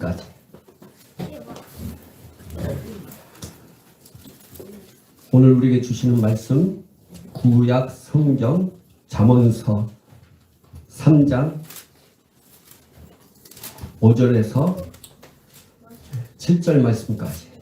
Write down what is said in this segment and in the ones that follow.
말씀까지. 오늘 우리에게 주시는 말씀 구약 성경 잠언서 3장 5절에서 7절 말씀까지.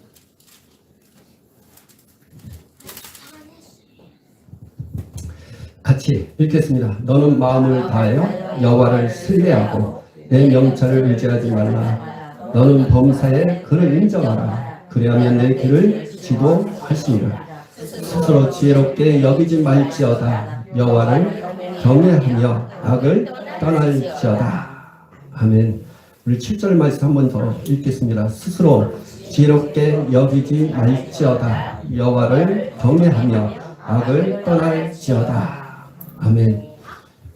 같이 읽겠습니다. 너는 마음을 다하여 여호와를 신뢰하고 내 명철을 의지하지 말라. 너는 범사에 그를 인정하라. 그리하면 내 길을 지도하시리라. 스스로 지혜롭게 여기지 말지어다. 여호와를 경외하며 악을 떠날지어다. 아멘. 우리 7절 말씀 한 번 더 읽겠습니다. 스스로 지혜롭게 여기지 말지어다. 여호와를 경외하며 악을 떠날지어다. 아멘.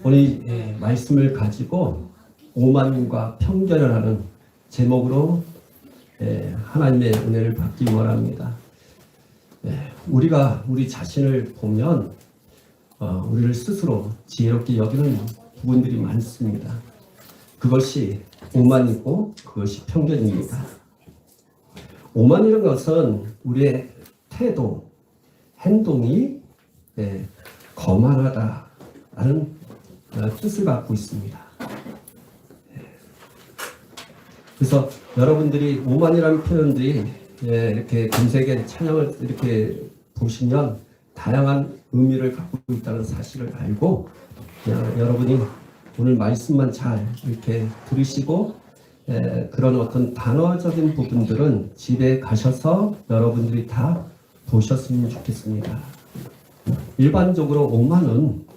오늘 말씀을 가지고 오만과 편견을 하는 제목으로 하나님의 은혜를 받기 원합니다. 우리가 우리 자신을 보면 우리를 스스로 지혜롭게 여기는 부분들이 많습니다. 그것이 오만이고 그것이 편견입니다. 오만이라는 것은 우리의 태도, 행동이 거만하다라는 뜻을 갖고 있습니다. 그래서 여러분들이 오만이라는 표현들이 이렇게 검색에 찬양을 이렇게 보시면 다양한 의미를 갖고 있다는 사실을 알고 여러분이 오늘 말씀만 잘 이렇게 들으시고 그런 어떤 단어적인 부분들은 집에 가셔서 여러분들이 다 보셨으면 좋겠습니다. 일반적으로 오만은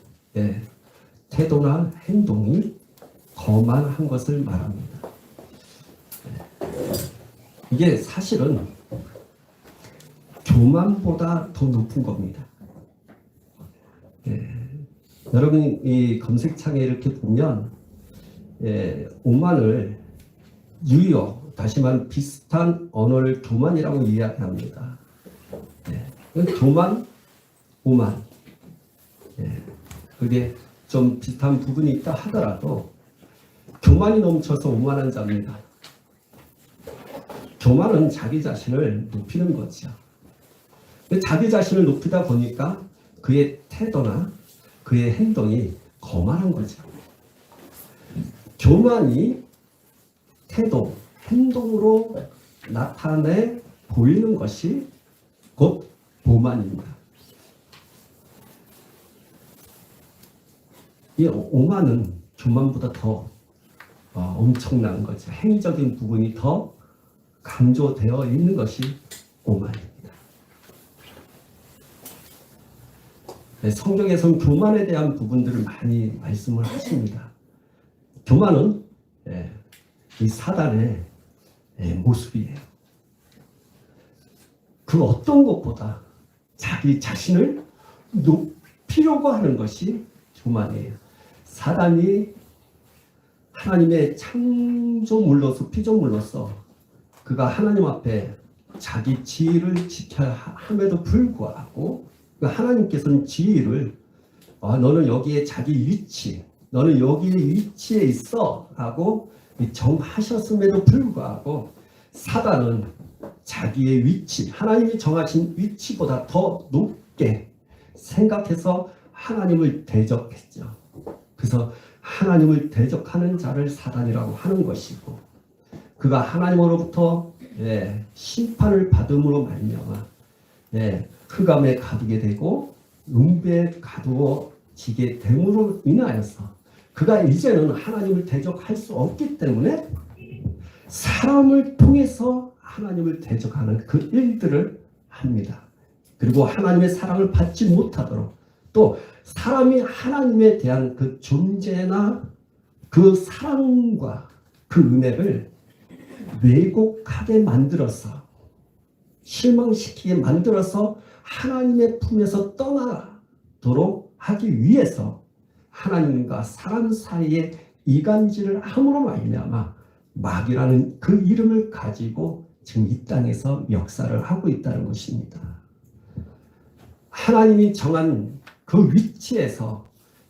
태도나 행동이 거만한 것을 말합니다. 이게 사실은 교만보다 더 높은 겁니다. 여러분이 이 검색창에 이렇게 보면 오만을 유효, 다시 말하면 비슷한 언어를 교만이라고 이야기합니다. 교만, 오만. 그게 좀 비슷한 부분이 있다 하더라도 교만이 넘쳐서 오만한 자입니다. 교만은 자기 자신을 높이는 거죠. 자기 자신을 높이다 보니까 그의 태도나 그의 행동이 거만한 거죠. 교만이 태도, 행동으로 나타내 보이는 것이 곧 오만입니다. 이 오만은 교만보다 더 엄청난 거죠. 행위적인 부분이 더 강조되어 있는 것이 오만입니다. 성경에서는 교만에 대한 부분들을 많이 말씀을 하십니다. 교만은 이 사단의 모습이에요. 그 어떤 것보다 자기 자신을 높이려고 하는 것이 교만이에요. 사단이 하나님의 창조물로서 피조물로서 그가 하나님 앞에 자기 지위를 지켜야 함에도 불구하고 하나님께서는 지위를 너는 여기에 자기 위치, 너는 여기에 위치에 있어 라고 정하셨음에도 불구하고 사단은 자기의 위치, 하나님이 정하신 위치보다 더 높게 생각해서 하나님을 대적했죠. 그래서 하나님을 대적하는 자를 사단이라고 하는 것이고 그가 하나님으로부터 심판을 받음으로 말미암아 흑암에 가두게 되고 음부에 가두어지게 됨으로 인하여서 그가 이제는 하나님을 대적할 수 없기 때문에 사람을 통해서 하나님을 대적하는 그 일들을 합니다. 그리고 하나님의 사랑을 받지 못하도록 또 사람이 하나님에 대한 그 존재나 그 사랑과 그 은혜를 왜곡하게 만들어서 실망시키게 만들어서 하나님의 품에서 떠나도록 하기 위해서 하나님과 사람 사이에 이간질을 함으로 말미암아 마귀라는 그 이름을 가지고 지금 이 땅에서 역사를 하고 있다는 것입니다. 하나님이 정한 그 위치에서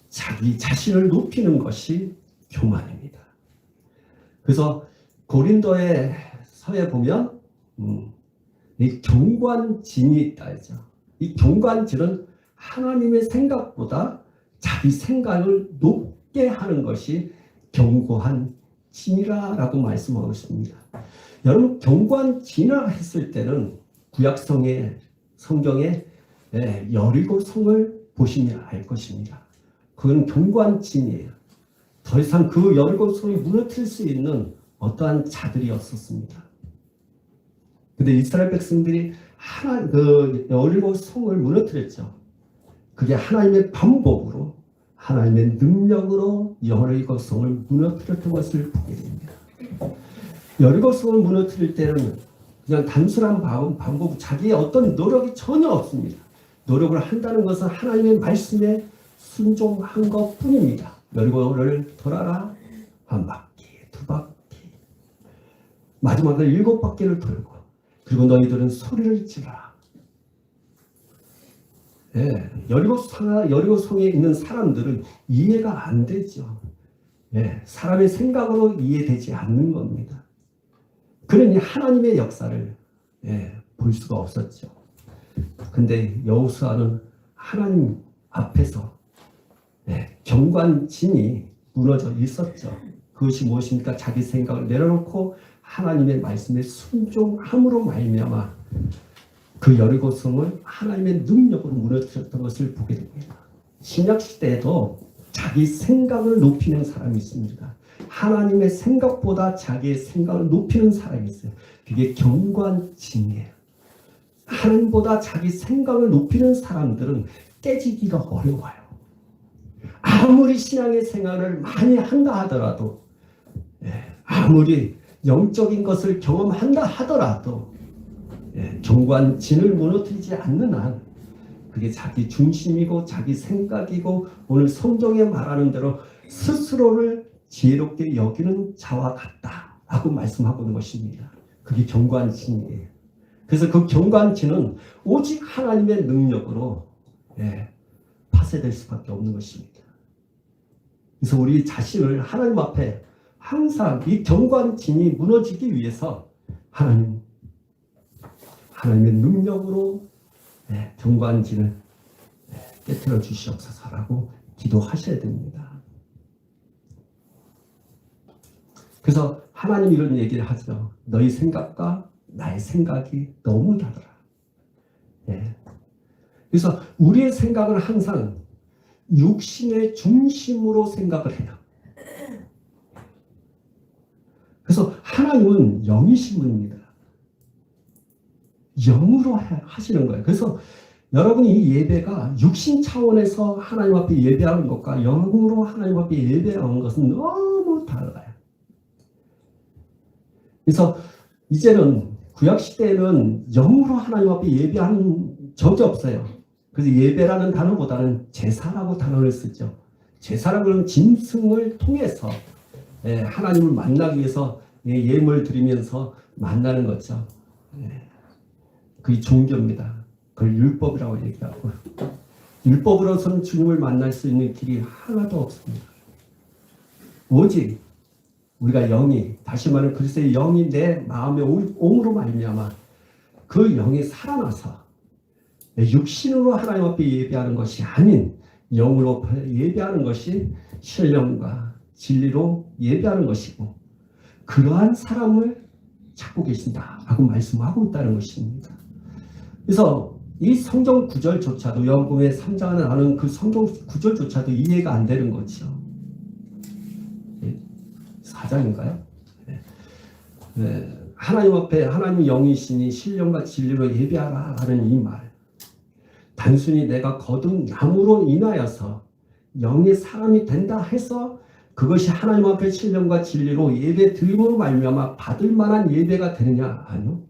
자기 자신을 높이는 것이 교만입니다. 그래서 고린도의 서에 보면 이 경관진이 있다 하죠. 이 경관진은 하나님의 생각보다 자기 생각을 높게 하는 것이 견고한 진이라고 말씀하고 있습니다. 여러분, 경관진이라 했을 때는 구약성의 성경에 여리고성을 보시면 알 것입니다. 그건 경관진이에요. 더 이상 그 여리고성이 무너뜨릴 수 있는 어떠한 자들이 없었습니다. 근데 이스라엘 백성들이 그 여리고성을 무너뜨렸죠. 그게 하나님의 반복으로, 하나님의 능력으로 여리고성을 무너뜨렸던 것을 보게 됩니다. 여리고성을 무너뜨릴 때는 그냥 단순한 방법, 자기의 어떤 노력이 전혀 없습니다. 노력을 한다는 것은 하나님의 말씀에 순종한 것 뿐입니다. 여리고를 돌아라. 한 바퀴, 두 바퀴, 마지막으로 7바퀴를 돌고, 그리고 너희들은 소리를 지르라. 여리고성에 있는 사람들은 이해가 안 되죠. 사람의 생각으로 이해되지 않는 겁니다. 그러니 하나님의 역사를 볼 수가 없었죠. 근데 여호수아는 하나님 앞에서 경관진이 무너져 있었죠. 그것이 무엇입니까? 자기 생각을 내려놓고 하나님의 말씀에 순종함으로 말미암아 그 여리고성을 하나님의 능력으로 무너뜨렸던 것을 보게 됩니다. 신약 시대에도 자기 생각을 높이는 사람이 있습니다. 하나님의 생각보다 자기의 생각을 높이는 사람이 있어요. 그게 경관진이에요. 하나님보다 자기 생각을 높이는 사람들은 깨지기가 어려워요. 아무리 신앙의 생활을 많이 한다 하더라도, 아무리 영적인 것을 경험한다 하더라도, 경관진을 무너뜨리지 않는 한 그게 자기 중심이고 자기 생각이고, 오늘 성경에 말하는 대로 스스로를 지혜롭게 여기는 자와 같다라고 말씀하고 있는 것입니다. 그게 경관진이에요. 그래서 그 경관진은 오직 하나님의 능력으로 파쇄될 수밖에 없는 것입니다. 그래서 우리 자신을 하나님 앞에 항상 이 경관진이 무너지기 위해서 하나님의 능력으로 경관진을 깨트려 주시옵소서라고 기도하셔야 됩니다. 그래서 하나님 이런 얘기를 하죠. 너희 생각과 나의 생각이 너무 다르다. 그래서 우리의 생각은 항상 육신의 중심으로 생각을 해요. 그래서 하나님은 영이신 분입니다. 영으로 하시는 거예요. 그래서 여러분이 이 예배가 육신 차원에서 하나님 앞에 예배하는 것과 영으로 하나님 앞에 예배하는 것은 너무 달라요. 그래서 이제는 구약시대에는 영으로 하나님 앞에 예배하는 적이 없어요. 그래서 예배라는 단어보다는 제사라고 단어를 쓰죠. 제사라고 하는 짐승을 통해서 하나님을 만나기 위해서 예물 드리면서 만나는 거죠. 그게 종교입니다. 그걸 율법이라고 얘기하고, 율법으로서는 주님을 만날 수 있는 길이 하나도 없습니다. 오직 우리가 영이, 다시 말하면 그리스도의 영이 내 마음에 옴으로 말미암아 그 영이 살아나서 육신으로 하나님 앞에 예배하는 것이 아닌 영으로 예배하는 것이 신령과 진리로 예배하는 것이고, 그러한 사람을 찾고 계신다라고 말씀하고 있다는 것입니다. 그래서 이 성경 구절조차도, 요한복음의 3장에 나오는 그 성경 구절조차도 이해가 안 되는 거죠. 4장인가요? 하나님 앞에 하나님 영이시니 신령과 진리로 예배하라 하는 이 말, 단순히 내가 거둔 나무로 인하여서 영의 사람이 된다 해서 그것이 하나님 앞에 신령과 진리로 예배 드림으로 말미암아 받을 만한 예배가 되느냐? 아니요.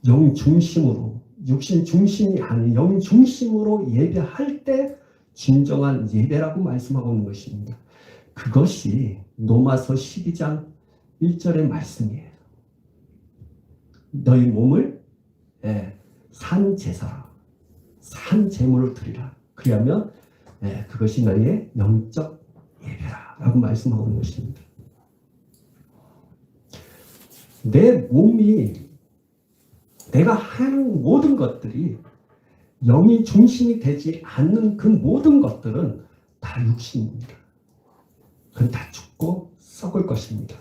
영 중심으로, 육신 중심이 아닌 영 중심으로 예배할 때 진정한 예배라고 말씀하고 있는 것입니다. 그것이 로마서 12장 1절의 말씀이에요. 너희 몸을 산 제사라, 산 제물을 드리라. 그러면 그것이 너희의 영적 예배라 라고 말씀하고 있는 것입니다. 내 몸이, 내가 하는 모든 것들이 영이 중심이 되지 않는 그 모든 것들은 다 육신입니다. 그건 다 죽고 썩을 것입니다.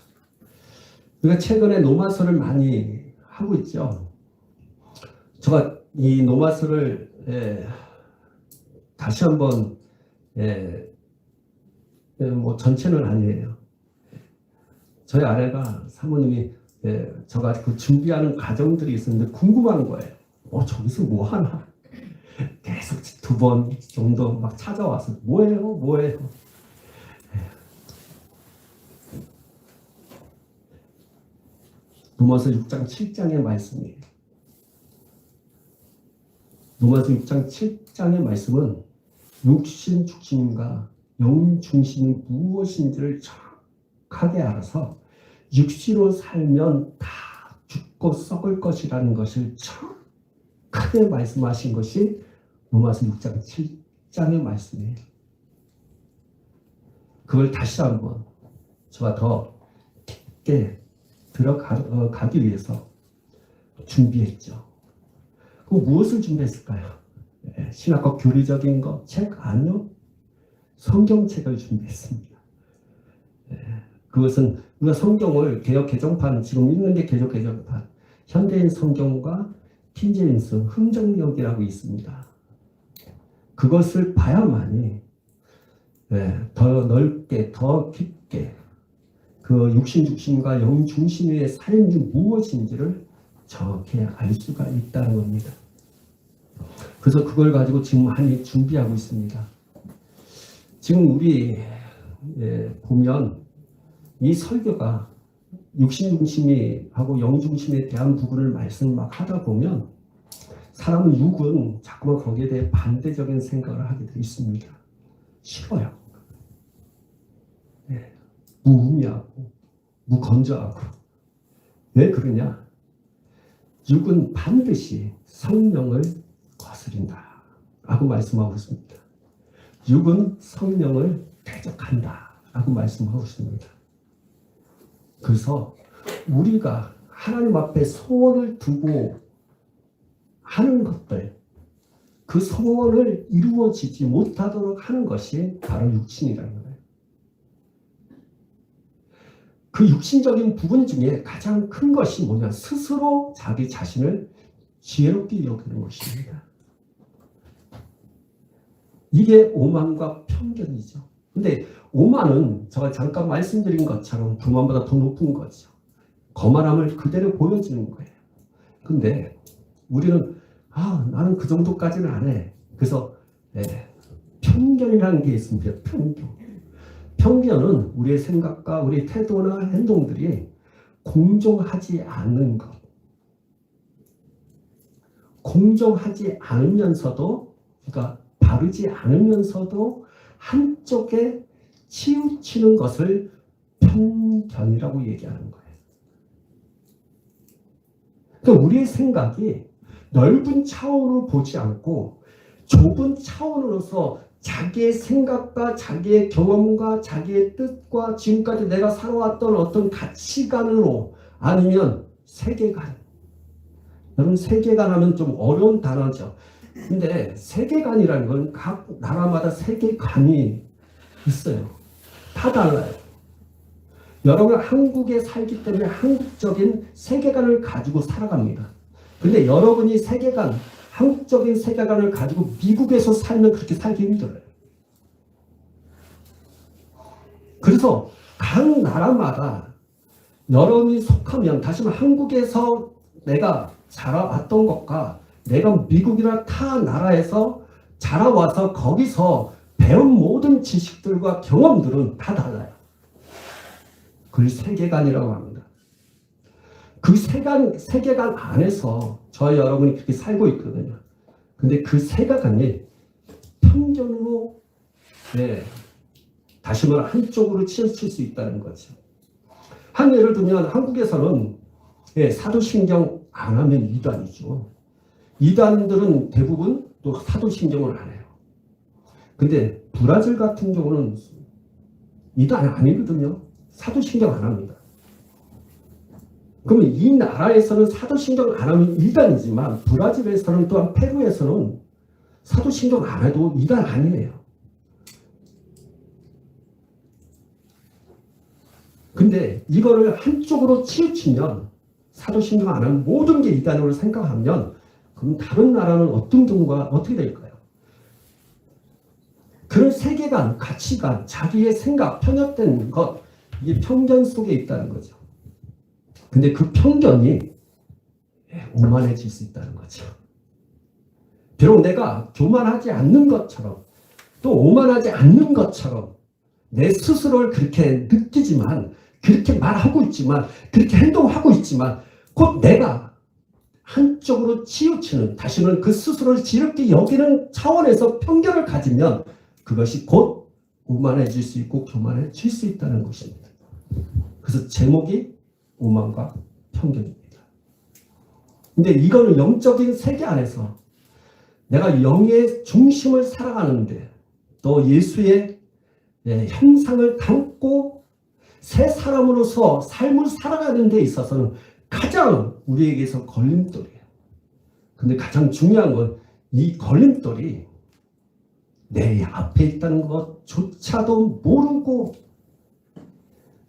우리가 최근에 노마서를 많이 하고 있죠. 제가 이 노마서를 다시 한번 뭐 전체는 아니에요. 저희 아내가 사모님이 제가 그 준비하는 과정들이 있었는데 궁금한 거예요. 저기서 뭐 하나? 계속 2번 정도 막 찾아와서 뭐예요? 로마서 6장 7장의 말씀이에요. 로마서 6장 7장의 말씀은 육신 중심과 영 중심이 무엇인지를 정확하게 알아서 육신으로 살면 다 죽고 썩을 것이라는 것을 정확하게 말씀하신 것이 로마서 6장 7장의 말씀이에요. 그걸 다시 한번 저와 더 깊게 들어가기 위해서 준비했죠. 그 무엇을 준비했을까요? 신학과 교리적인 책 아니요. 성경책을 준비했습니다. 그것은 우리가 성경을 개역 개정판, 지금 읽는 게 개역 개정판, 현대인 성경과 킹제임스 흥정역이라고 있습니다. 그것을 봐야만이 더 넓게, 더 깊게 그 육신 중심과 영 중심의 삶이 무엇인지를 정확히 알 수가 있다는 겁니다. 그래서 그걸 가지고 지금 많이 준비하고 있습니다. 지금 우리 보면 이 설교가 육신 중심이 하고 영 중심에 대한 부분을 말씀 막 하다 보면 사람은 육은 자꾸만 거기에 대해 반대적인 생각을 하게 되어 있습니다. 싫어요. 무의미하고 무건조하고. 왜 그러냐? 육은 반드시 성령을 거스린다 라고 말씀하고 있습니다. 육은 성령을 대적한다 라고 말씀하고 있습니다. 그래서 우리가 하나님 앞에 소원을 두고 하는 것들, 그 소원을 이루어지지 못하도록 하는 것이 바로 육신이라는 거예요. 그 육신적인 부분 중에 가장 큰 것이 뭐냐? 스스로 자기 자신을 지혜롭게 여기는 것입니다. 이게 오만과 편견이죠. 근데 오만은 제가 잠깐 말씀드린 것처럼 교만보다 더 높은 거죠. 거만함을 그대로 보여주는 거예요. 근데 우리는 나는 그 정도까지는 안 해. 그래서 편견이라는 게 있습니다. 편견은 우리의 생각과 우리의 태도나 행동들이 공정하지 않는 것. 공정하지 않으면서도, 그러니까 바르지 않으면서도 한쪽에 치우치는 것을 편견이라고 얘기하는 거예요. 그러니까 우리의 생각이 넓은 차원으로 보지 않고 좁은 차원으로서 자기의 생각과 자기의 경험과 자기의 뜻과 지금까지 내가 살아왔던 어떤 가치관으로, 아니면 세계관. 여러분, 세계관 하면 좀 어려운 단어죠. 근데 세계관이라는 건 각 나라마다 세계관이 있어요. 다 달라요. 여러분, 한국에 살기 때문에 한국적인 세계관을 가지고 살아갑니다. 근데 여러분이 한국적인 세계관을 가지고 미국에서 살면 그렇게 살기 힘들어요. 그래서 각 나라마다 여러분이 속하면, 다시 말해 한국에서 내가 자라왔던 것과 내가 미국이나 타 나라에서 자라와서 거기서 배운 모든 지식들과 경험들은 다 달라요. 그걸 세계관이라고 합니다. 그 세계관 안에서 저희 여러분이 그렇게 살고 있거든요. 근데 그 세계관이 편견으로, 다시 말해 한쪽으로 치우칠 수 있다는 거죠. 한 예를 들면 한국에서는 사도신경 안 하면 이단이죠. 이단들은 대부분 또 사도신경을 안 해요. 근데 브라질 같은 경우는 이단 아니거든요. 사도신경 안 합니다. 그러면 이 나라에서는 사도신경 안 하면 이단이지만 브라질에서는 또한 페루에서는 사도신경 안 해도 이단 아니에요. 근데 이거를 한쪽으로 치우치면 사도신경 안 하면 모든 게 이단으로 생각하면 그럼 다른 나라는 어떤 경우가 어떻게 될까요? 그런 세계관, 가치관, 자기의 생각, 편협된 것, 이게 편견 속에 있다는 거죠. 근데 그 편견이 오만해질 수 있다는 거죠. 비록 내가 교만하지 않는 것처럼 또 오만하지 않는 것처럼 내 스스로를 그렇게 느끼지만 그렇게 말하고 있지만 그렇게 행동하고 있지만 곧 내가 한쪽으로 치우치는 다시는 그 스스로를 지럽게 여기는 차원에서 편견을 가지면 그것이 곧 오만해질 수 있고 교만해질 수 있다는 것입니다. 그래서 제목이 오만과 편견입니다. 근데 이거는 영적인 세계 안에서 내가 영의 중심을 살아가는데 또 예수의 형상을 담고 새 사람으로서 삶을 살아가는 데 있어서는 가장 우리에게서 걸림돌이에요. 근데 가장 중요한 건 이 걸림돌이 내 앞에 있다는 것조차도 모르고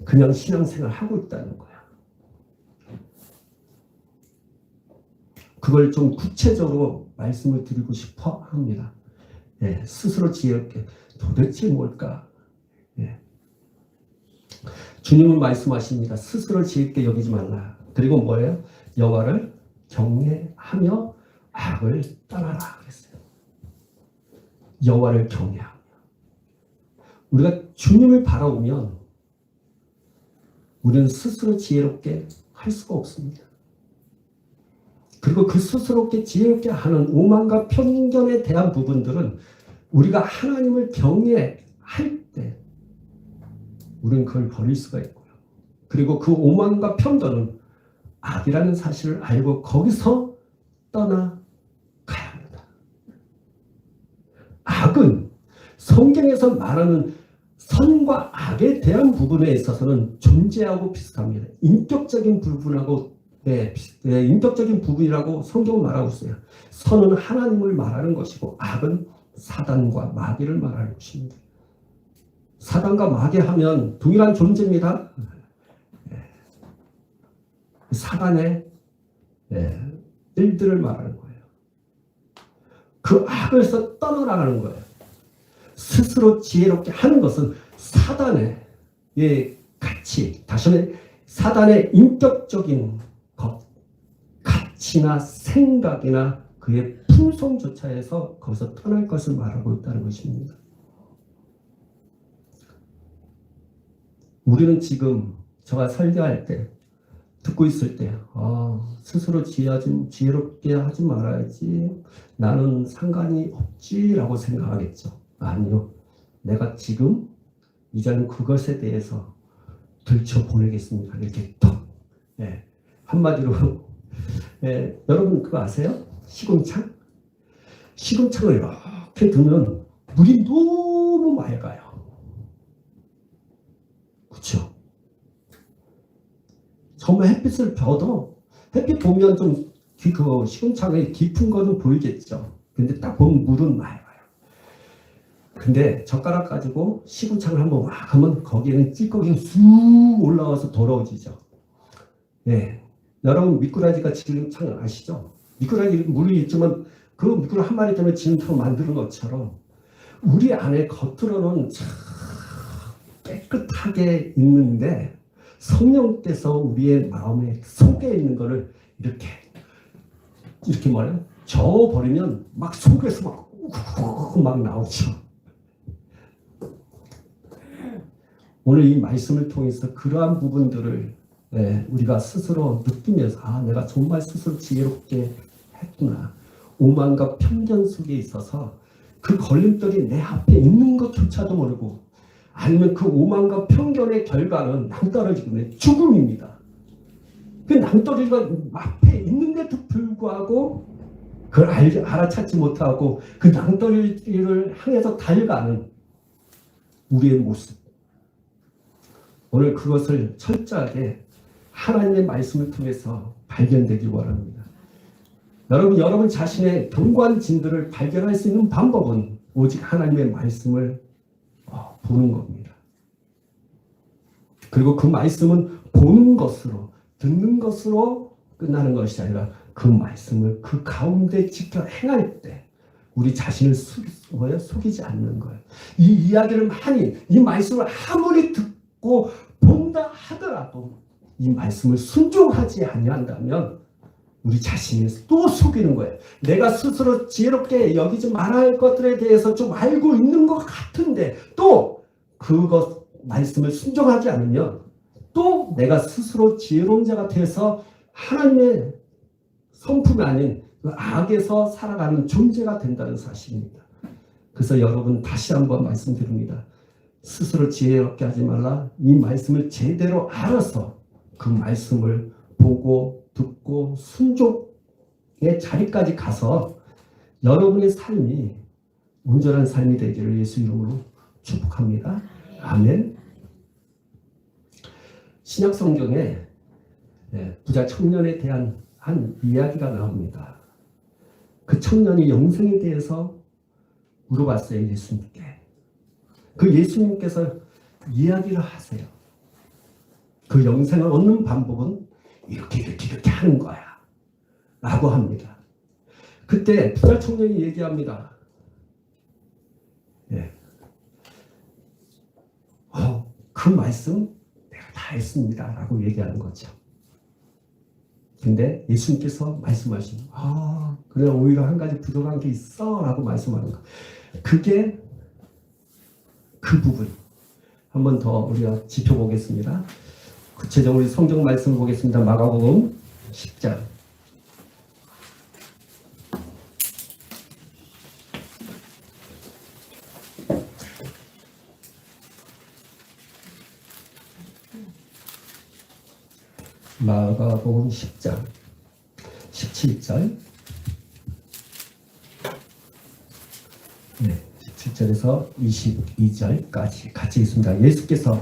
그냥 신앙생활을 하고 있다는 거야. 그걸 좀 구체적으로 말씀을 드리고 싶어 합니다. 스스로 지혜롭게 도대체 뭘까? 주님은 말씀하십니다. 스스로 지혜롭게 여기지 말라. 그리고 뭐예요? 여호와를 경외하며 악을 떠나라 그랬어요. 여호와를 경외하며. 우리가 주님을 바라보면 우리는 스스로 지혜롭게 할 수가 없습니다. 그리고 그 스스롭게 지혜롭게 하는 오만과 편견에 대한 부분들은 우리가 하나님을 경외할 때 우리는 그걸 버릴 수가 있고요. 그리고 그 오만과 편견은 악이라는 사실을 알고 거기서 떠나가야 합니다. 악은 성경에서 말하는 선과 악에 대한 부분에 있어서는 존재하고 비슷합니다. 인격적인 부분하고 인격적인 부분이라고 성경은 말하고 있어요. 선은 하나님을 말하는 것이고 악은 사단과 마귀를 말하는 것입니다. 사단과 마귀 하면 동일한 존재입니다. 사단의 일들을 말하는 거예요. 그 악에서 떠나가는 거예요. 스스로 지혜롭게 하는 것은 사단의 가치, 다시 말해 사단의 인격적인 것, 가치나 생각이나 그의 품성조차에서 거기서 떠날 것을 말하고 있다는 것입니다. 우리는 지금 제가 설교할 때 듣고 있을 때 스스로 지혜롭게 하지 말아야지 나는 상관이 없지라고 생각하겠죠. 아니요. 내가 지금 이제는 그것에 대해서 들춰보내겠습니다. 이렇게 턱 한마디로 여러분 그거 아세요? 시궁창? 시궁창을 이렇게 두면 물이 너무 맑아요. 그렇죠? 정말 햇빛을 벼도 햇빛 보면 좀 그 시궁창에 깊은 거는 보이겠죠. 근데 딱 보면 물은 맑아요. 근데 젓가락 가지고 시궁창을 한번 막 하면 거기에는 찌꺼기가 쑥 올라와서 더러워지죠. 여러분 미꾸라지가 지름창 아시죠? 미꾸라지 물이 있지만 그 미꾸라지 한 마리 때문에 지름창을 만드는 것처럼 우리 안에 겉으로는 참 깨끗하게 있는데 성령께서 우리의 마음의 속에 있는 거를 이렇게 뭐래요? 저어버리면 막 속에서 막 나오죠. 오늘 이 말씀을 통해서 그러한 부분들을 우리가 스스로 느끼면서 내가 정말 스스로 지혜롭게 했구나. 오만과 편견 속에 있어서 그 걸림돌이 내 앞에 있는 것조차도 모르고 아니면 그 오만과 편견의 결과는 낭떠러지거든요. 죽음입니다. 그 낭떠러지가 앞에 있는데도 불구하고 그걸 알아찾지 못하고 그 낭떠러지를 향해서 달려가는 우리의 모습. 오늘 그것을 철저하게 하나님의 말씀을 통해서 발견되길 원합니다. 여러분 자신의 경관진들을 발견할 수 있는 방법은 오직 하나님의 말씀을 보는 겁니다. 그리고 그 말씀은 보는 것으로, 듣는 것으로 끝나는 것이 아니라 그 말씀을 그 가운데 지켜 행할 때 우리 자신을 속이지 않는 거예요. 이 이야기를 많이, 이 말씀을 아무리 듣고 본다 하더라도 이 말씀을 순종하지 아니한다면 우리 자신을 또 속이는 거예요. 내가 스스로 지혜롭게 여기지 말아야 할 것들에 대해서 좀 알고 있는 것 같은데 또 그것 말씀을 순종하지 않으면 또 내가 스스로 지혜로운 자가 돼서 하나님의 성품이 아닌 그 악에서 살아가는 존재가 된다는 사실입니다. 그래서 여러분 다시 한번 말씀드립니다. 스스로 지혜롭게 하지 말라. 이 말씀을 제대로 알아서 그 말씀을 보고 듣고 순종의 자리까지 가서 여러분의 삶이 온전한 삶이 되기를 예수 이름으로 축복합니다. 아멘. 신약 성경에 부자 청년에 대한 한 이야기가 나옵니다. 그 청년이 영생에 대해서 물어봤어요, 예수님께. 그 예수님께서 이야기를 하세요. 그 영생을 얻는 방법은 이렇게 하는 거야 라고 합니다. 그때 부자 청년이 얘기합니다. 그 말씀 내가 다 했습니다 라고 얘기하는 거죠. 근데 예수님께서 말씀하시는 그래 오히려 한 가지 부족한 게 있어 라고 말씀하는 거. 그게 그 부분 한 번 더 우리가 짚어보겠습니다. 구체적으로 성경 말씀 보겠습니다. 마가복음 10장 마가복음 10장 17절 17절에서 22절까지 같이 있습니다. 예수께서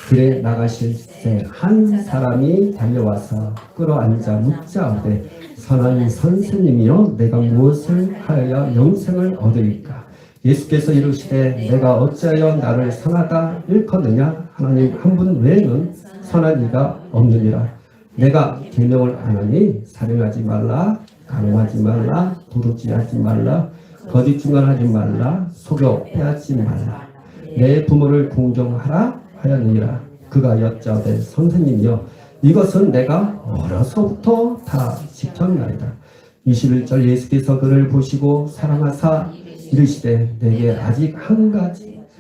길에 나가실 때 한 사람이 달려와서 끌어앉아 묻자오되 선한 선생님이여 내가 무엇을 하여야 영생을 얻으리까? 예수께서 이르시되 내가 어찌하여 나를 선하다 일컫느냐? 하나님 한 분 외에는 선한 이가 없느니라. 내가 계명을 안 하니 살인하지 말라, 간음하지 말라, 부르지하지 말라, 거짓 증언하지 말라, 속여 빼앗지 말라. 내 부모를 공경하라 하였느니라. 그가 여짜오되 선생님이여 이것은 내가 어려서부터 다 지켰나이다. 21절 예수께서 그를 보시고 사랑하사 이르시되 내게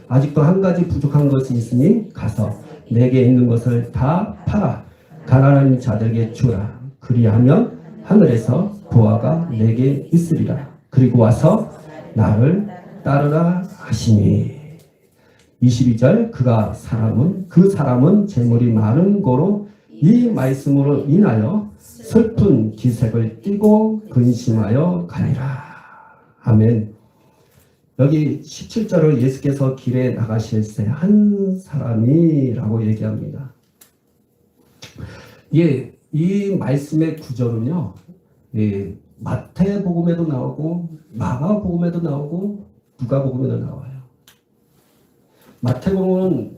아직도 한 가지 부족한 것이 있으니 가서 내게 있는 것을 다 팔아 가난한 자들에게 주라. 그리하면 하늘에서 보화가 내게 있으리라. 그리고 와서 나를 따르라 하시니. 22절 그 사람은 재물이 많은 고로 이 말씀으로 인하여 슬픈 기색을 띠고 근심하여 가니라. 아멘. 여기 17절을 예수께서 길에 나가실 때 한 사람이라고 얘기합니다. 이 말씀의 구절은요, 마태복음에도 나오고 마가복음에도 나오고 누가복음에도 나와요. 마태복음은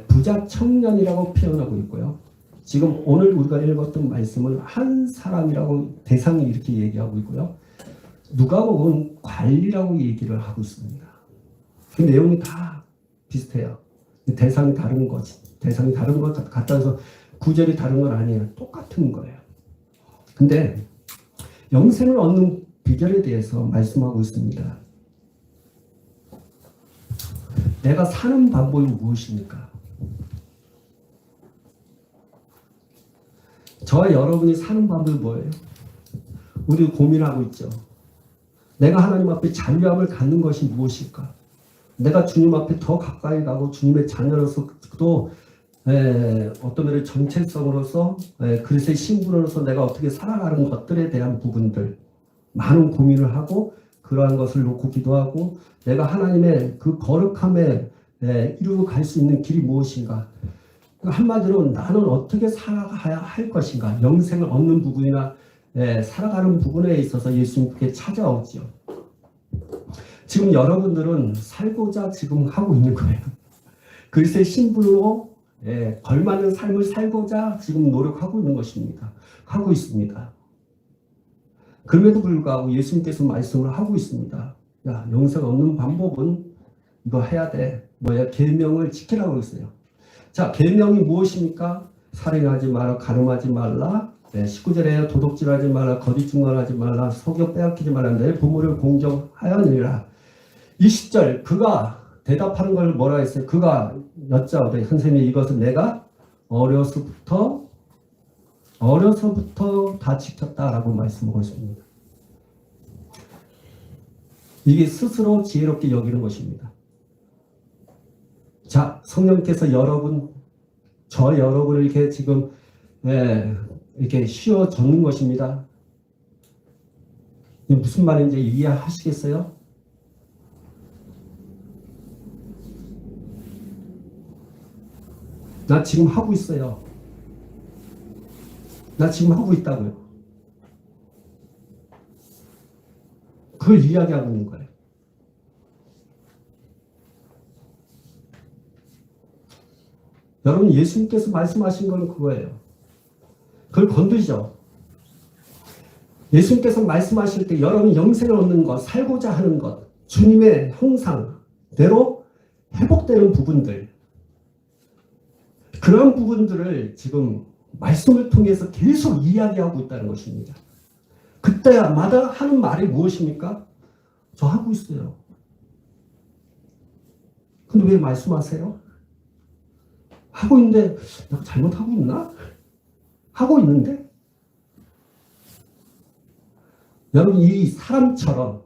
부자 청년이라고 표현하고 있고요. 지금 오늘 우리가 읽었던 말씀은 한 사람이라고 대상이 이렇게 얘기하고 있고요. 누가복음은 관리라고 얘기를 하고 있습니다. 그 내용이 다 비슷해요. 대상이 다른 것 같아서 구절이 다른 건 아니에요. 똑같은 거예요. 근데 영생을 얻는 비결에 대해서 말씀하고 있습니다. 내가 사는 방법이 무엇입니까? 저와 여러분이 사는 방법이 뭐예요? 우리 고민하고 있죠. 내가 하나님 앞에 자유함을 갖는 것이 무엇일까? 내가 주님 앞에 더 가까이 가고 주님의 자녀로서 또 어떤 면의 정체성으로서 그리스도의 신분으로서 내가 어떻게 살아가는 것들에 대한 부분들 많은 고민을 하고 그러한 것을 놓고 기도하고 내가 하나님의 그 거룩함에 이루고 갈 수 있는 길이 무엇인가? 한마디로 나는 어떻게 살아가야 할 것인가? 영생을 얻는 부분이나 살아가는 부분에 있어서 예수님께 찾아오죠. 지금 여러분들은 살고자 지금 하고 있는 거예요. 그리스도의 신분으로 걸맞는 삶을 살고자 지금 노력하고 있는 것입니다. 하고 있습니다. 그럼에도 불구하고 예수님께서 말씀을 하고 있습니다. 야, 영생 얻는 방법은 이거 해야 돼. 계명을 지키라고 했어요. 자, 계명이 무엇입니까? 살인하지 마라, 가늠하지 말라, 19절에 도둑질하지 말라, 거짓 증언하지 말라, 속여 빼앗기지 말라, 내 부모를 공정하여니라. 20절 그가 대답하는 걸 뭐라 했어요? 그가 여짜오되 선생님이 이것은 내가 어려서부터 다 지켰다라고 말씀하고 있습니다. 이게 스스로 지혜롭게 여기는 것입니다. 자, 성령께서 여러분을 이렇게 지금 이렇게 씌워 줬는 것입니다. 이게 무슨 말인지 이해하시겠어요? 나 지금 하고 있어요. 나 지금 하고 있다고요. 그걸 이야기하고 있는 거예요. 여러분, 예수님께서 말씀하신 건 그거예요. 그걸 건드리죠. 예수님께서 말씀하실 때 여러분이 영생을 얻는 것, 살고자 하는 것, 주님의 형상대로 회복되는 부분들, 그런 부분들을 지금 말씀을 통해서 계속 이야기하고 있다는 것입니다. 그때마다 하는 말이 무엇입니까? 저 하고 있어요. 근데 왜 말씀하세요? 하고 있는데 내가 잘못하고 있나? 하고 있는데? 여러분, 이 사람처럼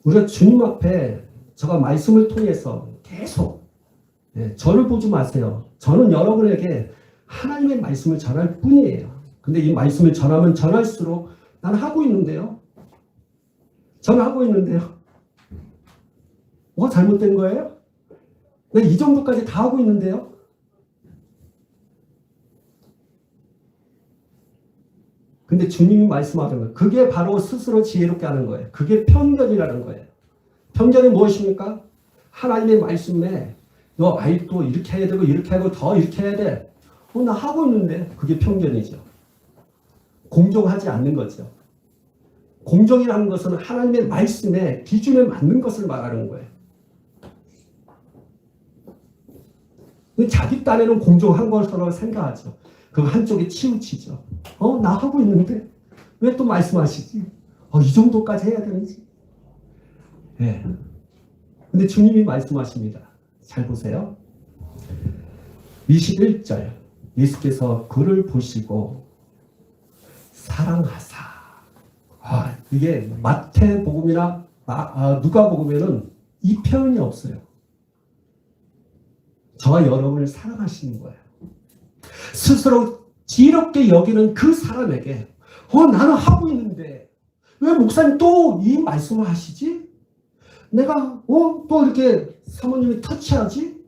우리가 주님 앞에 제가 말씀을 통해서 계속 저를 보지 마세요. 저는 여러분에게 하나님의 말씀을 전할 뿐이에요. 근데 이 말씀을 전하면 전할수록 난 하고 있는데요. 저는 하고 있는데요. 뭐가 잘못된 거예요? 나 이 정도까지 다 하고 있는데요. 근데 주님이 말씀하는 거예요. 그게 바로 스스로 지혜롭게 하는 거예요. 그게 편견이라는 거예요. 편견이 무엇입니까? 하나님의 말씀에 너 아직도 이렇게 해야 되고 이렇게 하고 더 이렇게 해야 돼. 나 하고 있는데 그게 편견이죠. 공정하지 않는 거죠. 공정이라는 것은 하나님의 말씀에 기준에 맞는 것을 말하는 거예요. 자기 딴에는 공정한 것으로 생각하죠. 그 한쪽에 치우치죠. 나 하고 있는데 왜 또 말씀하시지? 이 정도까지 해야 되는지. 근데 주님이 말씀하십니다. 잘 보세요. 21절 예수께서 그를 보시고 사랑하사. 이게 마태복음이나 누가복음에는 이 표현이 없어요. 저와 여러분을 사랑하시는 거예요. 스스로 지혜롭게 여기는 그 사람에게 나는 하고 있는데 왜 목사님 또 이 말씀을 하시지? 내가 또 이렇게 사모님이 터치하지?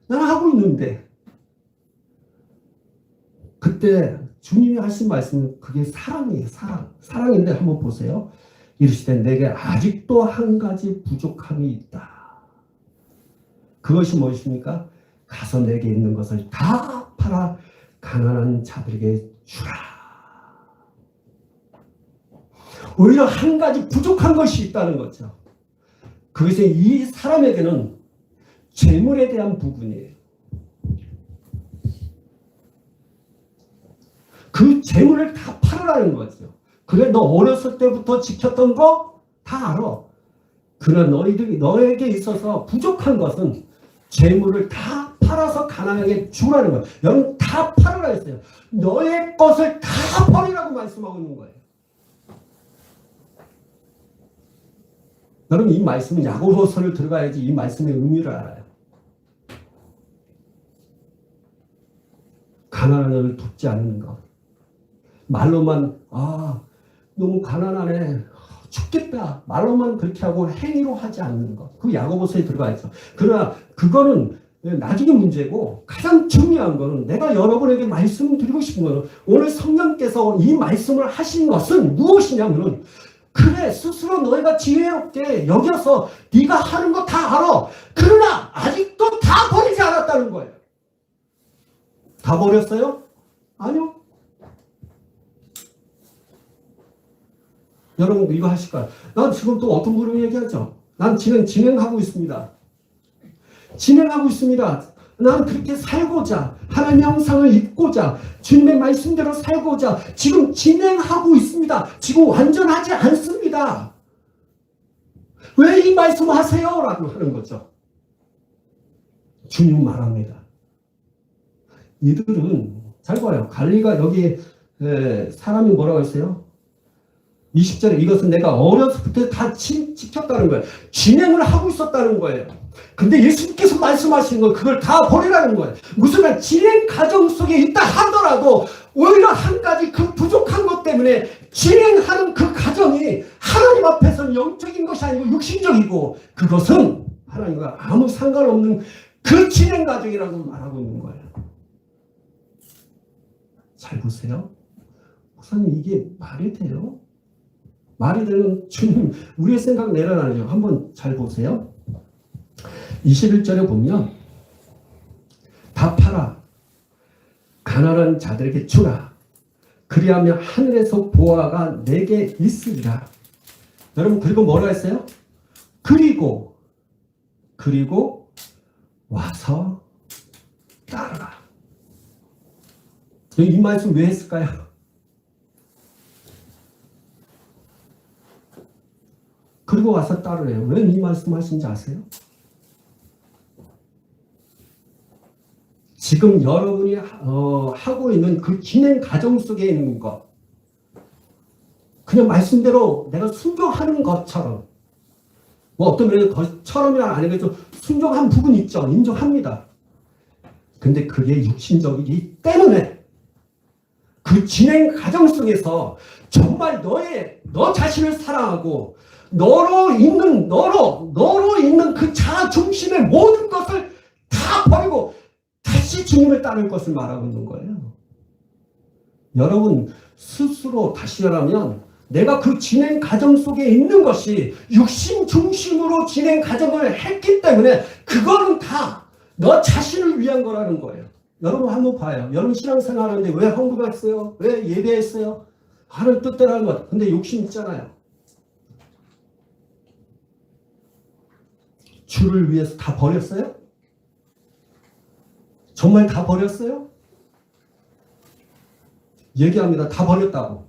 나는 하고 있는데. 그때 주님이 하신 말씀은 그게 사랑이에요. 사랑인데 한번 보세요. 이르시되 내게 아직도 한 가지 부족함이 있다. 그것이 무엇입니까? 가서 내게 있는 것을 다 팔아 가난한 자들에게 주라. 오히려 한 가지 부족한 것이 있다는 거죠. 그것이 이 사람에게는 재물에 대한 부분이에요. 그 재물을 다 팔으라는 거죠. 그래, 너 어렸을 때부터 지켰던 거 다 알아. 그러나 너에게 있어서 부족한 것은 재물을 다 팔아서 가난하게 주라는 거예요. 여러분, 다 팔으라 했어요. 너의 것을 다 버리라고 말씀하고 있는 거예요. 여러분, 이 말씀은 야고보서를 들어가야지 이 말씀의 의미를 알아요. 가난한 자를 돕지 않는 것. 말로만 너무 가난하네. 죽겠다. 말로만 그렇게 하고 행위로 하지 않는 것. 그 야고보서에 들어가 있어. 그러나 그거는 나중에 문제고 가장 중요한 거는 내가 여러분에게 말씀을 드리고 싶은 거는 오늘 성령께서 이 말씀을 하신 것은 무엇이냐면은 그래 스스로 너희가 지혜롭게 여겨서 네가 하는 거 다 알아. 그러나 아직도 다 버리지 않았다는 거예요. 다 버렸어요? 아니요. 여러분 이거 하실까요? 난 지금 또 어떤 분이 얘기하죠. 난 진행하고 있습니다. 진행하고 있습니다. 나는 그렇게 살고자 하나님의 형상을 입고자 주님의 말씀대로 살고자 지금 진행하고 있습니다. 지금 완전하지 않습니다. 왜 이 말씀 하세요? 라고 하는 거죠. 주님 말합니다. 이들은 잘 봐요. 갈리가 여기 사람이 뭐라고 했어요? 20절에 이것은 내가 어려서부터 다 지켰다는 거예요. 진행을 하고 있었다는 거예요. 근데 예수님께서 말씀하신 건 그걸 다 버리라는 거예요. 무슨 진행 과정 속에 있다 하더라도 오히려 한 가지 그 부족한 것 때문에 진행하는 그 과정이 하나님 앞에서는 영적인 것이 아니고 육신적이고 그것은 하나님과 아무 상관없는 그 진행 과정이라고 말하고 있는 거예요. 잘 보세요. 목사님 이게 말이 돼요? 말이 되는 주님 우리의 생각 내려놔요. 한번 잘 보세요. 21절에 보면 답하라 가난한 자들에게 주라 그리하면 하늘에서 보화가 내게 있으리라. 여러분 그리고 뭐라 했어요? 그리고 와서 따르라. 이 말씀 왜 했을까요? 그리고 와서 따르래요. 왜 이 말씀 하신지 아세요? 지금 여러분이 하고 있는 그 진행 과정 속에 있는 것 그냥 말씀대로 내가 순종하는 것처럼 뭐 어떤 면에서 것처럼이란 아니겠죠. 순종한 부분이 있죠. 인정합니다. 근데 그게 육신적이기 때문에 그 진행 과정 속에서 정말 너 자신을 사랑하고 너로 있는 그 자아 중심의 모든 것을 다 버리고 다시 주님을 따를 것을 말하고 있는 거예요. 여러분 스스로 다시 말하면 내가 그 진행 과정 속에 있는 것이 육신 중심으로 진행 과정을 했기 때문에 그거는 다 너 자신을 위한 거라는 거예요. 여러분 한번 봐요. 여러분 신앙생활 하는데 왜 헌금을 했어요? 왜 예배했어요? 하는 뜻대로 하는 것. 근데 욕심 있잖아요. 주를 위해서 다 버렸어요? 정말 다 버렸어요? 얘기합니다. 다 버렸다고.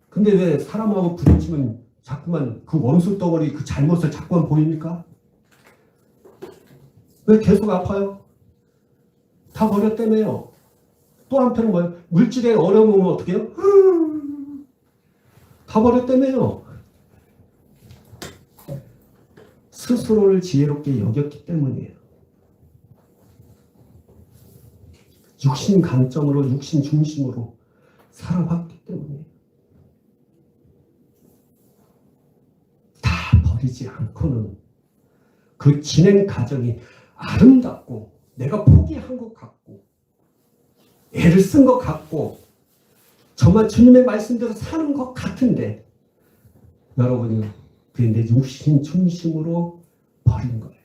근데 왜 사람하고 부딪히면 자꾸만 그 원수 덩어리 그 잘못을 자꾸만 보입니까? 왜 계속 아파요? 다 버렸다며요. 또 한편은 뭐예요? 물질에 어려움이 오면 어떻게 해요? 다 버렸다며요. 스스로를 지혜롭게 여겼기 때문이에요. 육신 관점으로 육신 중심으로 살아왔기 때문이에요. 다 버리지 않고는 그 진행 과정이 아름답고 내가 포기한 것 같고 애를 쓴 것 같고 정말 주님의 말씀대로 사는 것 같은데 여러분이 그게 내 육신 중심으로 버린 거예요.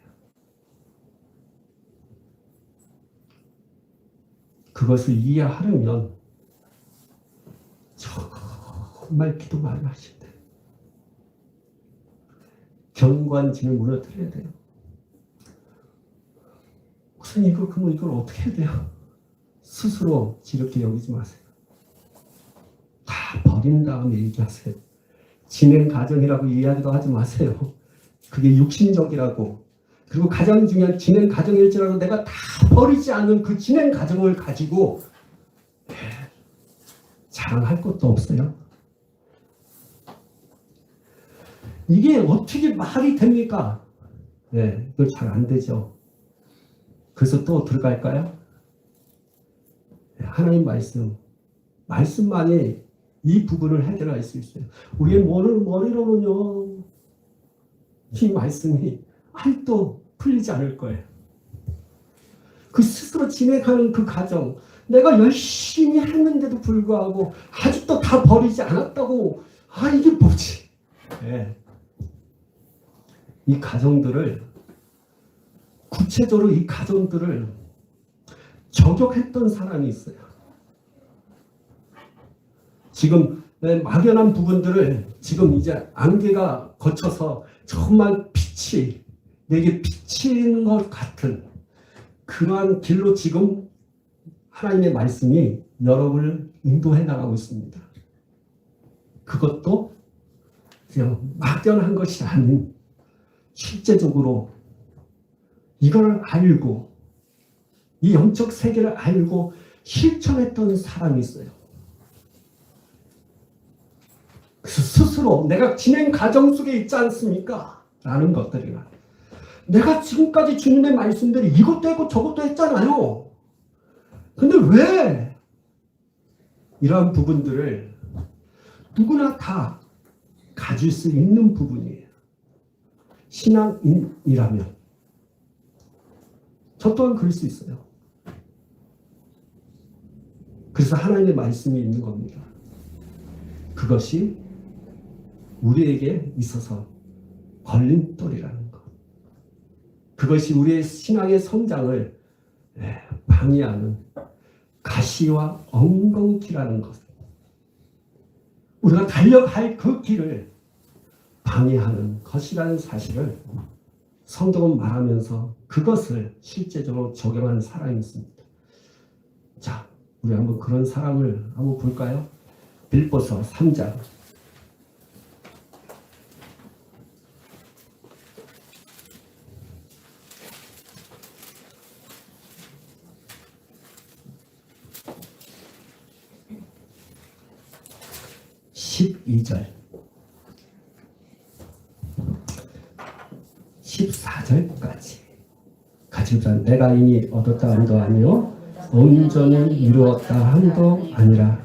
그것을 이해하려면 정말 기도 많이 하셔야 돼요. 경관진을 무너뜨려야 돼요. 목사님 그러면 이걸 어떻게 해야 돼요? 스스로 지겹게 여기지 마세요. 다 버린 다음에 얘기하세요. 진행 과정이라고 이야기도 하지 마세요. 그게 육신적이라고. 그리고 가장 중요한 진행 과정일지라도 내가 다 버리지 않는 그 진행 과정을 가지고 자랑할 것도 없어요. 이게 어떻게 말이 됩니까? 네, 이거 잘 안 되죠. 그래서 또 들어갈까요? 하나님 말씀만이 이 부분을 해결할 수 있어요. 우리의 머리로는요, 이 말씀이 아직도 풀리지 않을 거예요. 그 스스로 진행하는 그 과정, 내가 열심히 했는데도 불구하고 아직도 다 버리지 않았다고, 이게 뭐지? 네. 이 가정들을, 구체적으로 이 가정들을 저격했던 사람이 있어요. 지금 막연한 부분들을 지금 이제 안개가 거쳐서 정말 빛이, 내게 비치는 것 같은 그러한 길로 지금 하나님의 말씀이 여러분을 인도해 나가고 있습니다. 그것도 그냥 막연한 것이 아닌 실제적으로 이걸 알고 이 영적 세계를 알고 실천했던 사람이 있어요. 그래서 스스로 내가 진행 과정 속에 있지 않습니까? 라는 것들이나 내가 지금까지 주님의 말씀들이 이것도 했고 저것도 했잖아요. 근데 왜 이러한 부분들을 누구나 다 가질 수 있는 부분이에요. 신앙인이라면 저 또한 그럴 수 있어요. 그래서 하나님의 말씀이 있는 겁니다. 그것이 우리에게 있어서 걸림돌이라는 것. 그것이 우리의 신앙의 성장을 방해하는 가시와 엉겅퀴라는 것. 우리가 달려갈 그 길을 방해하는 것이라는 사실을 성경은 말하면서 그것을 실제적으로 적용하는 사람이 있습니다. 자, 우리 한번 그런 사람을 한번 볼까요? 빌보서 3장 12절 14절까지 같이 보자. 내가 이미 얻었다 함도 아니요 온전히 이루었다 함도 아니라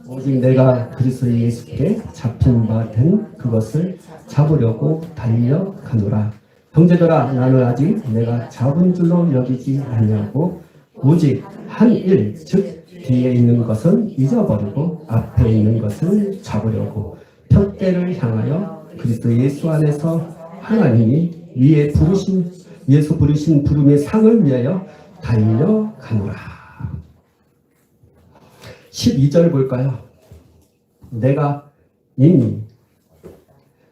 오직 내가 그리스도 예수께 잡힌 바 된 그것을 잡으려고 달려가노라. 형제들아, 나는 아직 내가 잡은 줄로 여기지 아니하고 오직 한 일, 즉 뒤에 있는 것은 잊어버리고 앞에 있는 것을 잡으려고 푯대를 향하여 그리스도 예수 안에서 하나님이 위에서 부르신 부름의 상을 위하여 달려가노라. 12절 볼까요? 내가 이미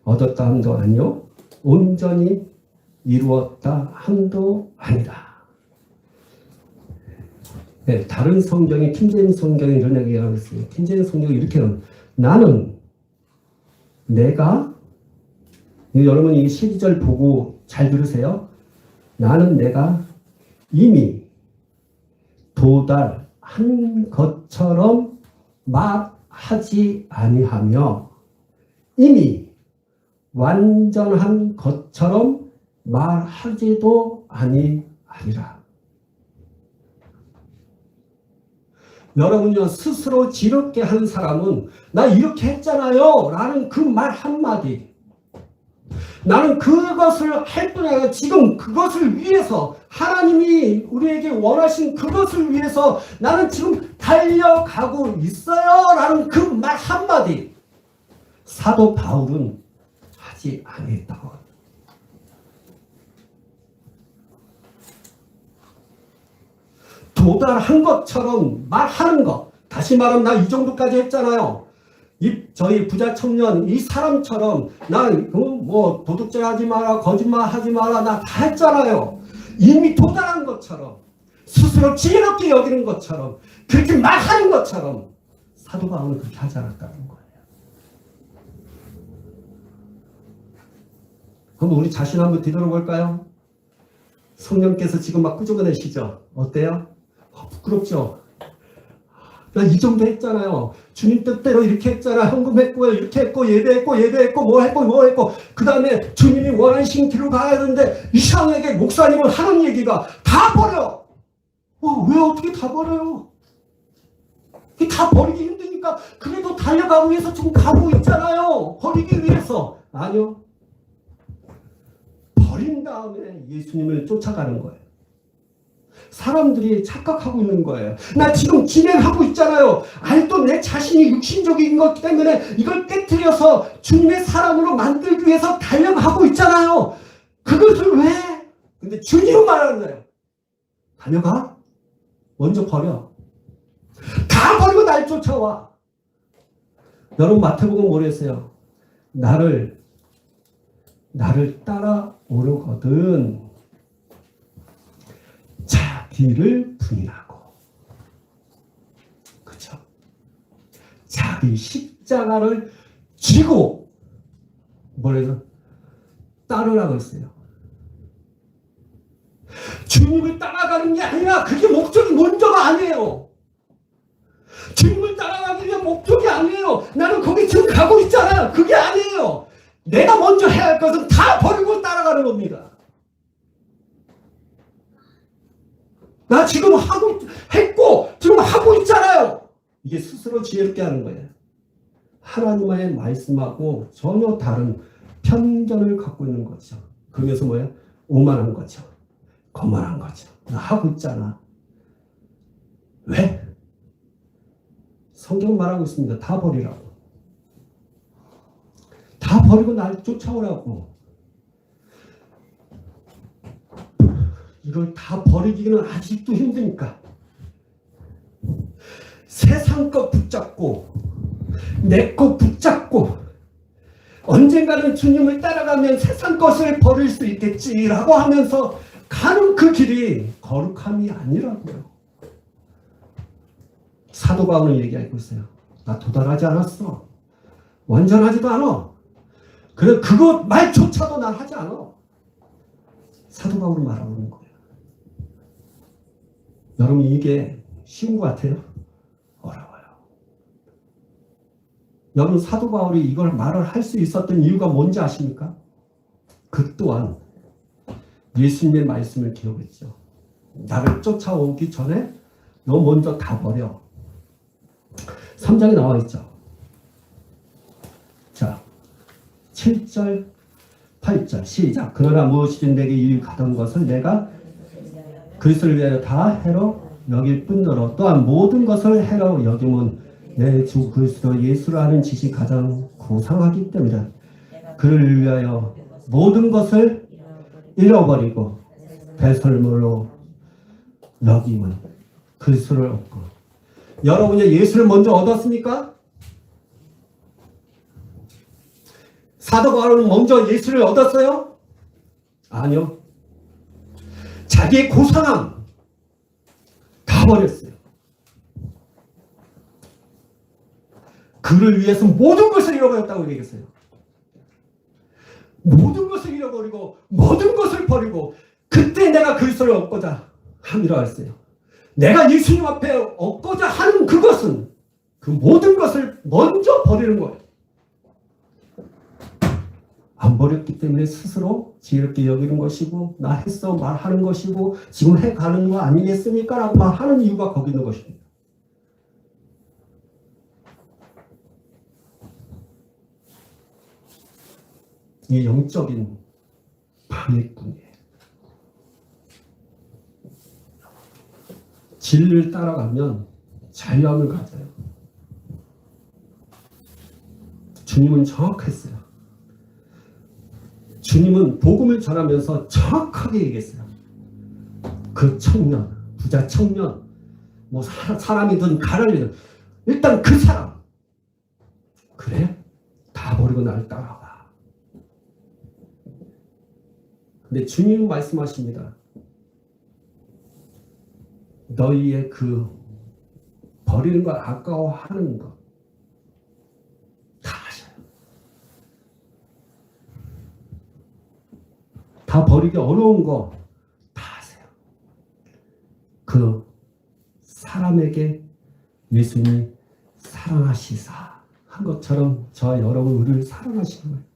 얻었다 함도 아니요 온전히 이루었다 함도 아니다. 네, 다른 성경이 킹제임스 성경에 이런 얘기가 있어요. 킹제임스 성경이 이렇게는 나는 내가 여러분 이 12절 보고 잘 들으세요. 나는 내가 이미 도달한 것처럼 말하지 아니하며 이미 완전한 것처럼 말하지도 아니하리라. 여러분요, 스스로 지럽게 한 사람은 나 이렇게 했잖아요 라는 그 말 한마디, 나는 그것을 할 뿐 아니라 지금 그것을 위해서 하나님이 우리에게 원하신 그것을 위해서 나는 지금 달려가고 있어요 라는 그 말 한마디 사도 바울은 하지 아니했다고. 도달한 것처럼 말하는 것. 다시 말하면 나 이 정도까지 했잖아요. 저희 부자 청년 이 사람처럼 난 뭐 도둑질 하지 마라, 거짓말 하지 마라, 나 다 했잖아요. 이미 도달한 것처럼 스스로 지혜롭게 여기는 것처럼 그렇게 말하는 것처럼 사도 바울은 그렇게 하지 않았다는 거예요. 한번 우리 자신 한번 뒤돌아볼까요? 성령께서 지금 막 끄집어내시죠? 어때요? 부끄럽죠? 나 이 정도 했잖아요. 주님 뜻대로 이렇게 했잖아. 헌금했고 이렇게 했고 예배했고 뭐 했고 그 다음에 주님이 원하신 길로 가야 되는데 이상하게 목사님은 하는 얘기가 다 버려. 왜 어떻게 다 버려요? 다 버리기 힘드니까 있습니까? 그래도 달려가기 위해서 지금 가고 있잖아요. 버리기 위해서. 아니요. 버린 다음에 예수님을 쫓아가는 거예요. 사람들이 착각하고 있는 거예요. 나 지금 진행하고 있잖아요. 아직도 내 자신이 육신적인 것 때문에 이걸 깨트려서 주님의 사람으로 만들기 위해서 달려가고 있잖아요. 그것을 왜? 근데 주님은 말하는 거예요. 달려가. 먼저 버려. 다 버리고 날 쫓아와. 여러분 마태복음 뭐랬어요? 나를 따라오려거든 자기를 부인하고, 그렇죠? 자기 십자가를 쥐고 뭐래서 따르라고 했어요. 주님을 따라가는 게 아니라 그게 목적이 먼저가 아니에요. 주님을 따라가기 위한 목적이 아니에요. 나는 거기 지금 가고 있잖아요. 그게 아니에요. 내가 먼저 해야 할 것은 다 버리고 따라가는 겁니다. 나 지금 했고 지금 하고 있잖아요. 이게 스스로 지혜롭게 하는 거예요. 하나님의 말씀하고 전혀 다른 편견을 갖고 있는 거죠. 그러면서 뭐예요? 오만한 거죠. 거만한 거죠. 나 하고 있잖아. 왜? 성경 말하고 있습니다. 다 버리라고. 다 버리고 날 쫓아오라고. 이걸 다 버리기는 아직도 힘드니까 세상 것 붙잡고 내 것 붙잡고 언젠가는 주님을 따라가면 세상 것을 버릴 수 있겠지라고 하면서 가는 그 길이 거룩함이 아니라고요. 사도 바울은 얘기하고 있어요. 나 도달하지 않았어. 완전하지도 않아. 그래 그거 말조차도 난 하지 않아. 사도 바울은 말하고 있는 거예요. 여러분 이게 쉬운 것 같아요? 어려워요. 여러분 사도 바울이 이걸 말을 할 수 있었던 이유가 뭔지 아십니까? 그 또한 예수님의 말씀을 기억했죠. 나를 쫓아오기 전에 너 먼저 다 버려. 3장에 나와 있죠. 자, 7절, 8절 시작. 그러나 무엇이든 내게 유익하던 것을 내가 그리스도를 위하여 다 해로 여길 뿐더러 또한 모든 것을 해로 여김은 내 주 그리스도 예수를 아는 지식이 가장 고상하기 때문이다. 그를 위하여 모든 것을 잃어버리고 배설물로 여김은 그리스도를 얻고. 여러분이 예수를 먼저 얻었습니까? 사도 바울은 먼저 예수를 얻었어요? 아니요. 자기의 고상함 다 버렸어요. 그를 위해서 모든 것을 잃어버렸다고 얘기했어요. 모든 것을 잃어버리고 모든 것을 버리고 그때 내가 그리스도를 얻고자 함이라 했어요. 내가 예수님 앞에 얻고자 하는 그것은 그 모든 것을 먼저 버리는 거예요. 안 버렸기 때문에 스스로 지혜롭게 여기는 것이고 나 했어 말하는 것이고 지금 해가는 거 아니겠습니까? 라고 말하는 이유가 거기 있는 것입니다. 이 영적인 방해꾼이에요. 진리를 따라가면 자유함을 가져요. 주님은 정확했어요. 주님은 복음을 전하면서 정확하게 얘기했어요. 그 청년, 부자 청년, 뭐 사람이든 가난이든 일단 그 사람 그래? 다 버리고 나를 따라와. 근데 주님은 말씀하십니다. 너희의 그 버리는 걸 아까워하는 것 다 하셔요. 다 버리기 어려운 거 다 하세요. 그 사람에게 예수님이 사랑하시사 한 것처럼 저와 여러분 우리를 사랑하시는 거예요.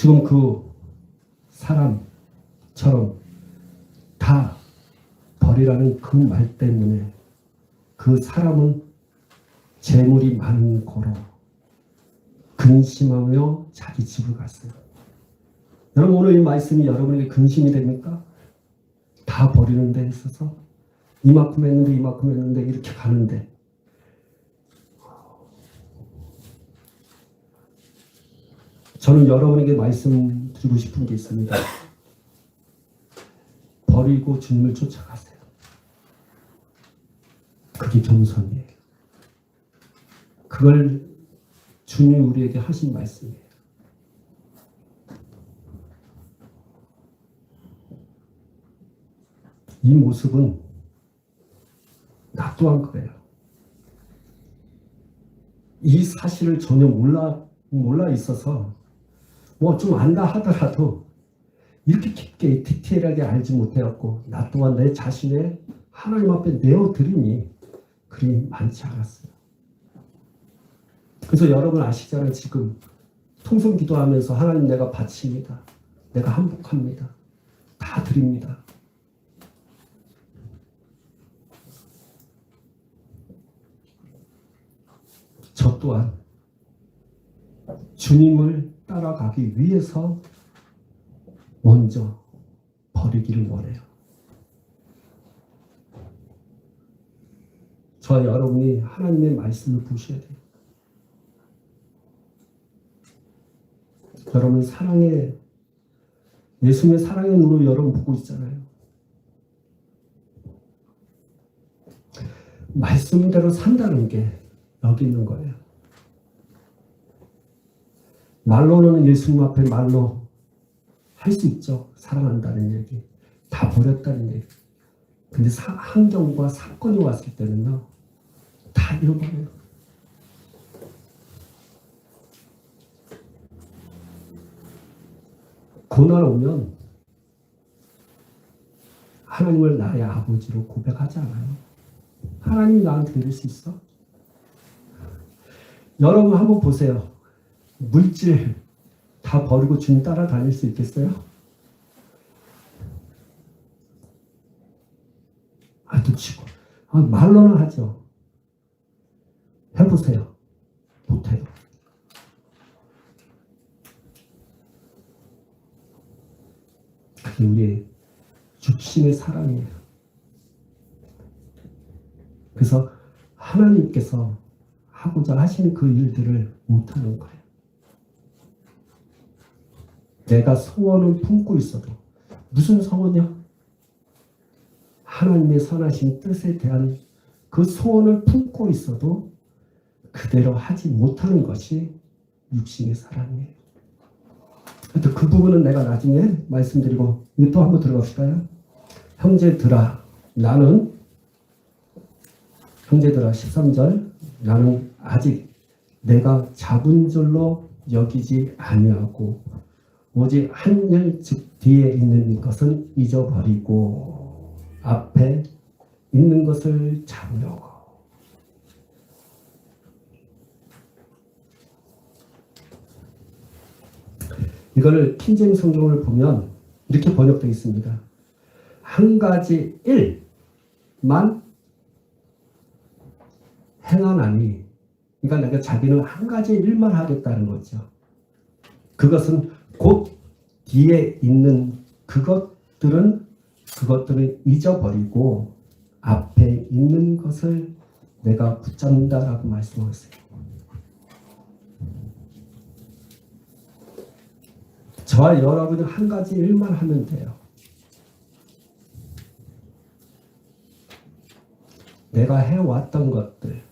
지금 그 사람처럼 다 버리라는 그 말 때문에 그 사람은 재물이 많은 고로 근심하며 자기 집을 갔어요. 여러분, 오늘 이 말씀이 여러분에게 근심이 됩니까? 다 버리는 데 있어서 이만큼 했는데 이렇게 가는데, 저는 여러분에게 말씀드리고 싶은 게 있습니다. 버리고 주님을 쫓아가세요. 그게 겸손이에요. 그걸 주님이 우리에게 하신 말씀이에요. 이 모습은 나 또한 그래요. 이 사실을 전혀 몰라 있어서 뭐 좀 안다 하더라도 이렇게 깊게 디테일하게 알지 못해갖고 나 또한 내 자신의 하나님 앞에 내어드림이 그리 많지 않았어요. 그래서 여러분 아시잖아요. 지금 통성 기도하면서 하나님 내가 바칩니다. 내가 한복합니다. 다 드립니다. 저 또한 주님을 따라가기 위해서 먼저 버리기를 원해요. 저와 여러분이 하나님의 말씀을 보셔야 돼요. 여러분 예수님의 사랑의 눈으로 여러분 보고 있잖아요. 말씀대로 산다는 게 여기 있는 거예요. 말로는 예수님 앞에 말로 할 수 있죠. 사랑한다는 얘기, 다 버렸다는 얘기. 근데 환경과 사건이 왔을 때는요, 다 잃어버려요. 고난 오면 하나님을 나의 아버지로 고백하지 않아요. 하나님이 나한테 이럴 수 있어? 여러분 한번 보세요. 물질 다 버리고 주님 따라다닐 수 있겠어요? 놓치고. 말로는 하죠. 해보세요. 못해요. 그게 우리의 육신의 사랑이에요. 그래서 하나님께서 하고자 하시는 그 일들을 못하는 거예요. 내가 소원을 품고 있어도, 무슨 소원이요? 하나님의 선하신 뜻에 대한 그 소원을 품고 있어도 그대로 하지 못하는 것이 육신의 사랑이에요. 그 부분은 내가 나중에 말씀드리고, 또 한번 들어갑시다요. 형제들아 13절, 나는 아직 내가 잡은 줄로 여기지 아니하고 오직 한 열 즉 뒤에 있는 것은 잊어버리고 앞에 있는 것을 잡으려고. 이거를 킹제임 성경을 보면 이렇게 번역되어 있습니다. 한 가지 일만 행하나니, 그러니까 내가 자기는 한 가지 일만 하겠다는 거죠. 그것은 곧 뒤에 있는 그것들은 잊어버리고 앞에 있는 것을 내가 붙잡는다라고 말씀하셨어요. 저와 여러분은 한 가지 일만 하면 돼요. 내가 해왔던 것들,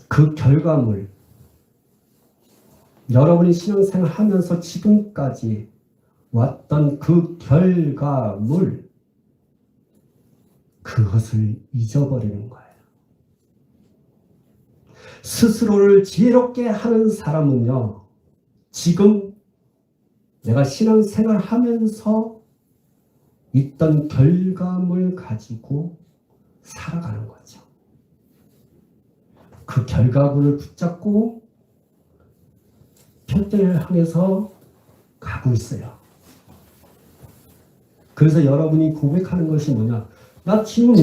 그 결과물, 여러분이 신앙생활 하면서 지금까지 왔던 그 결과물, 그것을 잊어버리는 거예요. 스스로를 지혜롭게 하는 사람은요, 지금 내가 신앙생활 하면서 있던 결과물 가지고 살아가는 거죠. 그 결과물을 붙잡고 평등을 향해서 가고 있어요. 그래서 여러분이 고백하는 것이 뭐냐? 나 지금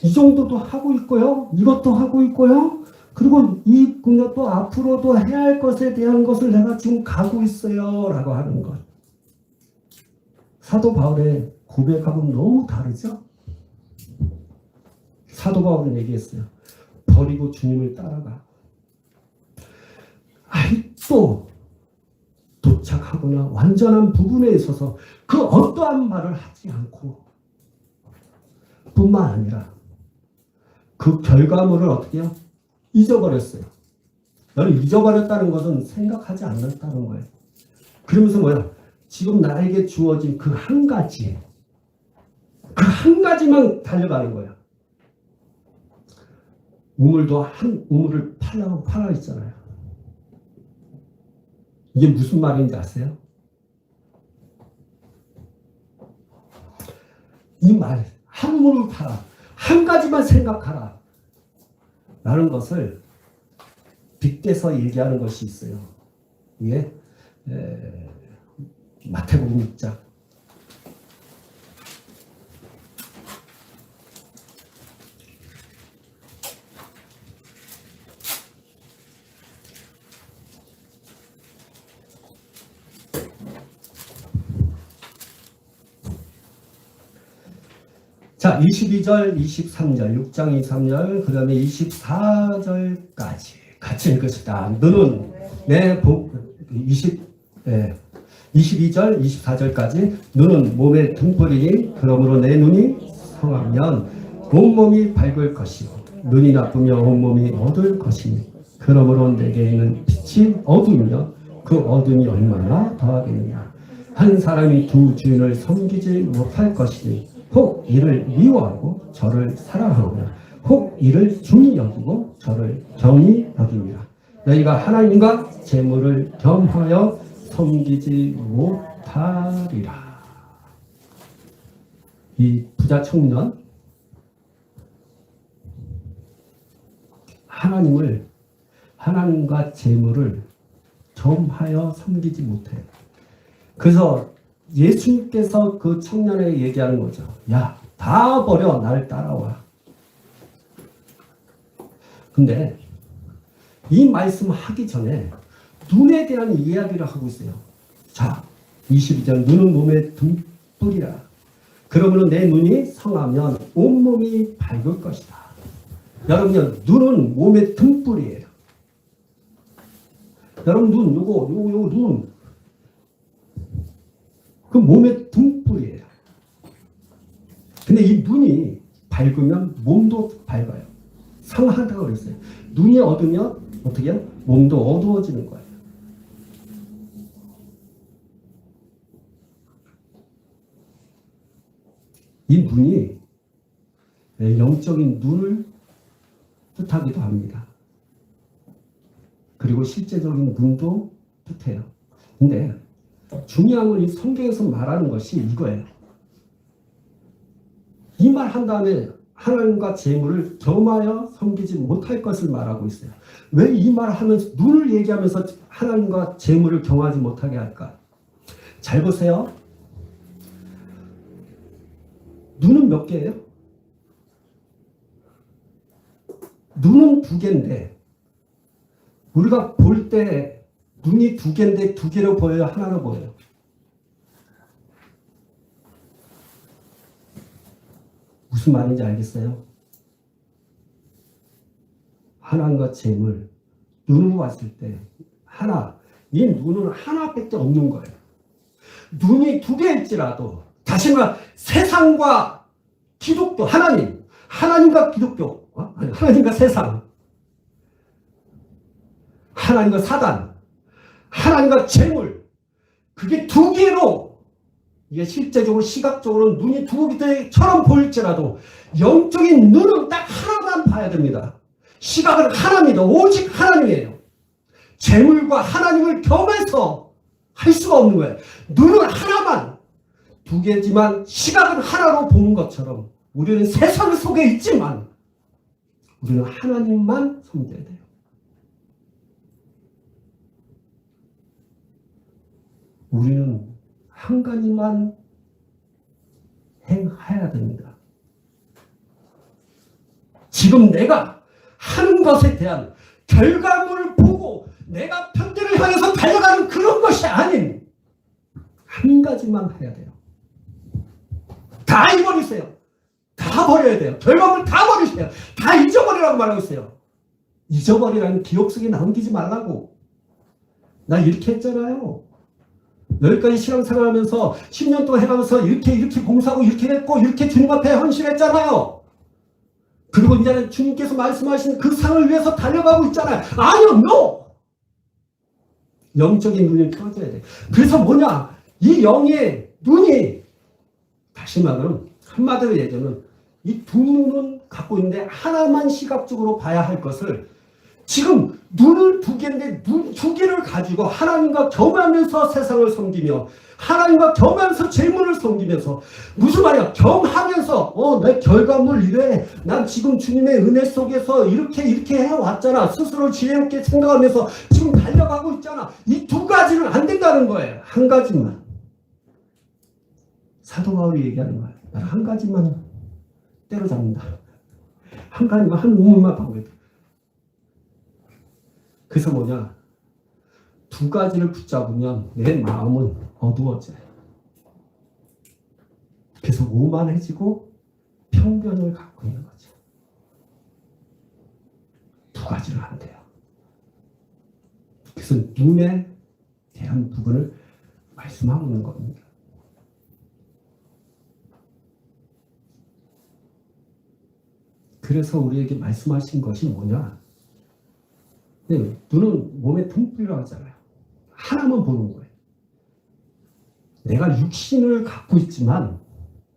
이 정도도 하고 있고요. 이것도 하고 있고요. 그리고 이 또 앞으로도 해야 할 것에 대한 것을 내가 지금 가고 있어요. 라고 하는 것. 사도 바울의 고백하고는 너무 다르죠? 사도 바울은 얘기했어요. 버리고 주님을 따라가. 아직도 도착하거나 완전한 부분에 있어서 그 어떠한 말을 하지 않고 뿐만 아니라 그 결과물을 어떻게 해요? 잊어버렸어요. 너는 잊어버렸다는 것은 생각하지 않았다는 거예요. 그러면서 뭐야? 지금 나에게 주어진 그 한 가지, 그 한 가지만 달려가는 거예요. 우물도 한 우물을 팔아 있잖아요. 이게 무슨 말인지 아세요? 이 말, 한 우물을 팔아. 한 가지만 생각하라. 라는 것을 빗대서 얘기하는 것이 있어요. 이게 마태복음 6장. 자, 22절, 23절, 6장 23절, 그 다음에 24절까지 같이 읽읍시다. 너는 내 복, 22절, 24절까지 너는 몸의 등불이니 그러므로 내 눈이 성하면 온몸이 밝을 것이고 눈이 나쁘며 온몸이 어두울 것이니 그러므로 내게 있는 빛이 어두우며 그 어둠이 얼마나 더하겠느냐. 한 사람이 두 주인을 섬기지 못할 것이니 혹 이를 미워하고 저를 사랑하거나 혹 이를 중히 여기고 저를 경히 여깁니다. 너희가 하나님과 재물을 겸하여 섬기지 못하리라. 이 부자 청년 하나님과 재물을 겸하여 섬기지 못해요. 그래서 예수님께서 그 청년에게 얘기하는 거죠. 야, 다 버려. 날 따라와. 근데 이 말씀 하기 전에 눈에 대한 이야기를 하고 있어요. 자, 22절 눈은 몸의 등불이라. 그러므로 내 눈이 성하면 온몸이 밝을 것이다. 여러분요, 눈은 몸의 등불이에요. 여러분 눈, 요거 눈. 그 몸의 등불이에요. 근데 이 눈이 밝으면 몸도 밝아요. 상하다고 그랬어요. 눈이 어두면 어떻게 해요? 몸도 어두워지는 거예요. 이 눈이 영적인 눈을 뜻하기도 합니다. 그리고 실제적인 눈도 뜻해요. 근데 중요한 건 이 성경에서 말하는 것이 이거예요. 이 말 한 다음에 하나님과 재물을 겸하여 섬기지 못할 것을 말하고 있어요. 왜 이 말을 하면서 눈을 얘기하면서 하나님과 재물을 겸하지 못하게 할까? 잘 보세요. 눈은 몇 개예요? 눈은 두 개인데 우리가 볼 때 눈이 두 개인데 두 개로 보여요? 하나로 보여요? 무슨 말인지 알겠어요? 하나님과 재물, 눈으로 봤을 때 이 눈은 하나밖에 없는 거예요. 눈이 두 개일지라도 다시 말해 세상과 기독교, 하나님과 기독교, 하나님과 세상, 하나님과 사단, 하나님과 재물, 그게 두 개로 이게 실제적으로 시각적으로 눈이 두 개처럼 보일지라도 영적인 눈은 딱 하나만 봐야 됩니다. 시각은 하나입니다. 오직 하나님이에요. 재물과 하나님을 겸해서 할 수가 없는 거예요. 눈은 하나만, 두 개지만 시각은 하나로 보는 것처럼 우리는 세상 속에 있지만 우리는 하나님만 섬겨야 돼요. 우리는 한 가지만 행해야 됩니다. 지금 내가 하는 것에 대한 결과물을 보고 내가 편대를 향해서 달려가는 그런 것이 아닌 한 가지만 해야 돼요. 다 잊어버리세요. 다 버려야 돼요. 결과물 다 버리세요. 다 잊어버리라고 말하고 있어요. 잊어버리라는 기억 속에 남기지 말라고. 나 이렇게 했잖아요. 여기까지 신앙생활 하면서 10년 동안 해가면서 이렇게 봉사하고 이렇게 했고 이렇게 주님 앞에 헌신했잖아요. 그리고 이제는 주님께서 말씀하신 그 상을 위해서 달려가고 있잖아요. 아니요, no! 영적인 눈이 떠져야 돼. 그래서 뭐냐? 이 영의 눈이, 다시 말하면 한마디로 얘기하면 이 두 눈은 갖고 있는데 하나만 시각적으로 봐야 할 것을 지금 눈을 두 개인데 눈 두 개를 가지고 하나님과 겸하면서 세상을 섬기며 하나님과 겸하면서 재물을 섬기면서 무슨 말이야? 겸하면서 내 결과물 이래. 난 지금 주님의 은혜 속에서 이렇게 해왔잖아. 스스로 지혜롭게 생각하면서 지금 달려가고 있잖아. 이 두 가지는 안 된다는 거예요. 한 가지만. 사도 바울이 얘기하는 거예요. 나는 한 가지만 때려잡는다. 한 가지만, 한 우물만 방어해. 그래서 뭐냐? 두 가지를 붙잡으면 내 마음은 어두워져요. 그래서 오만해지고 편견을 갖고 있는 거죠. 두 가지를 안 돼요. 그래서 눈에 대한 부분을 말씀하고 있는 겁니다. 그래서 우리에게 말씀하신 것이 뭐냐? 네, 눈은 몸의 등불이라고 하잖아요. 하나만 보는 거예요. 내가 육신을 갖고 있지만,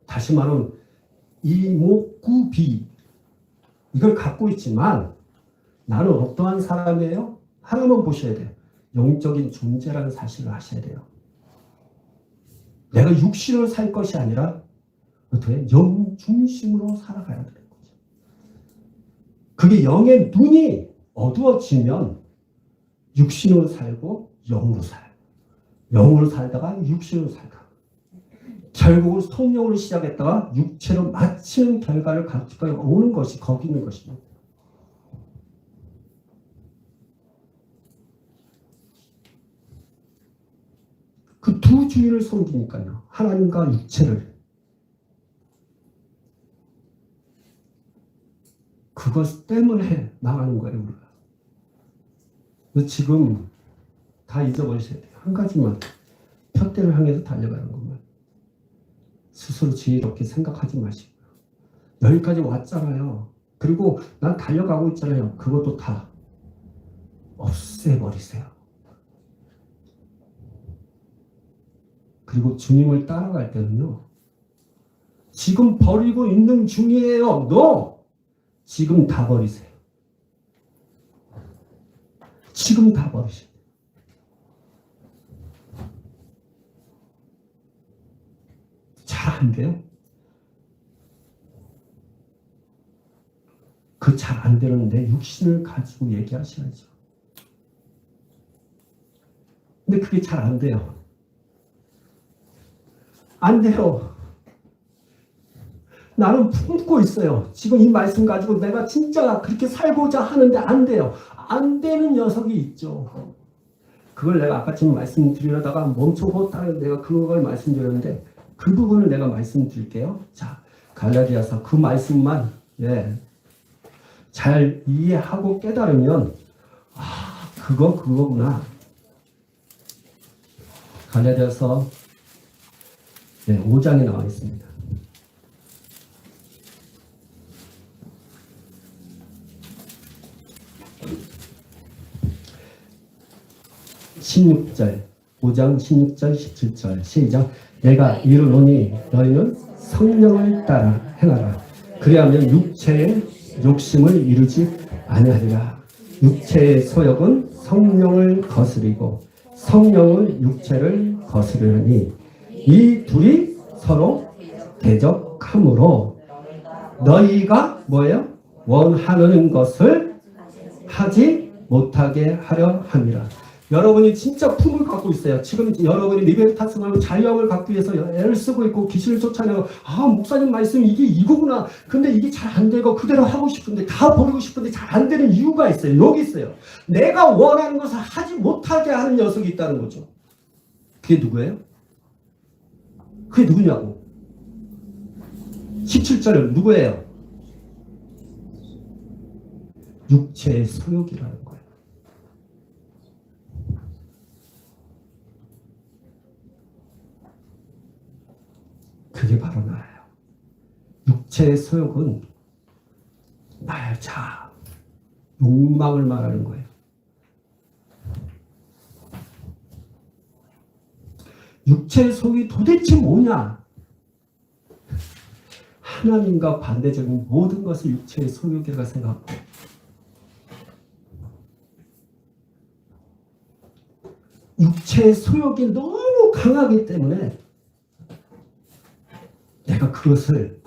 다시 말하면 이목구비 이걸 갖고 있지만 나는 어떠한 사람이에요? 하나만 보셔야 돼요. 영적인 존재라는 사실을 아셔야 돼요. 내가 육신을 살 것이 아니라 어떻게 영 중심으로 살아가야 되는 거죠. 그게 영의 눈이 어두워지면 육신으로 살고 영으로 살아요. 영으로 살다가 육신으로 살다가 결국은 성령으로 시작했다가 육체로 마치는 결과를 가지고 오는 것이 거기 있는 것입니다. 그 두 주인을 섬기니까요. 하나님과 육체를. 그것 때문에 나가는 거예요. 우리가. 지금 다 잊어버리셔야 돼요. 한 가지만. 푯대를 향해서 달려가는 것만. 스스로 지혜롭게 생각하지 마시고요. 여기까지 왔잖아요. 그리고 난 달려가고 있잖아요. 그것도 다 없애버리세요. 그리고 주님을 따라갈 때는요. 지금 버리고 있는 중이에요. 너 지금 다 버리세요. 지금 다 버리세요. 잘 안 돼요? 그 잘 안 되는데 육신을 가지고 얘기하셔야죠. 근데 그게 잘 안 돼요. 안 돼요. 나는 품고 있어요. 지금 이 말씀 가지고 내가 진짜 그렇게 살고자 하는데 안 돼요. 안 되는 녀석이 있죠. 그걸 내가 아까 지금 말씀드리려다가 멈춰고 내가 그걸 말씀드렸는데 그 부분을 내가 말씀드릴게요. 자, 갈라디아서 그 말씀만 잘 이해하고 깨달으면 그거구나. 갈라디아서 5장에 나와 있습니다. 16절, 5장 16절, 17절 시작. 내가 이르노니 너희는 성령을 따라 행하라. 그리하면 육체의 욕심을 이루지 아니하리라. 육체의 소욕은 성령을 거스리고 성령은 육체를 거스르니 이 둘이 서로 대적하므로 너희가 뭐예요? 원하는 것을 하지 못하게 하려 함이라. 여러분이 진짜 품을 갖고 있어요. 지금 여러분이 리베르타스하고 자유함을 갖기 위해서 애를 쓰고 있고 귀신을 쫓아내고 목사님 말씀 이게 이거구나. 근데 이게 잘 안 되고 그대로 하고 싶은데 다 버리고 싶은데 잘 안 되는 이유가 있어요. 여기 있어요. 내가 원하는 것을 하지 못하게 하는 녀석이 있다는 거죠. 그게 누구예요? 그게 누구냐고. 17절은 누구예요? 육체의 소욕이라는 거예요. 그게 바로 나예요. 육체의 소욕은 나의 자아, 욕망을 말하는 거예요. 육체의 소욕이 도대체 뭐냐? 하나님과 반대적인 모든 것을 육체의 소욕이라고 생각하고 육체의 소욕이 너무 강하기 때문에 내가 그것을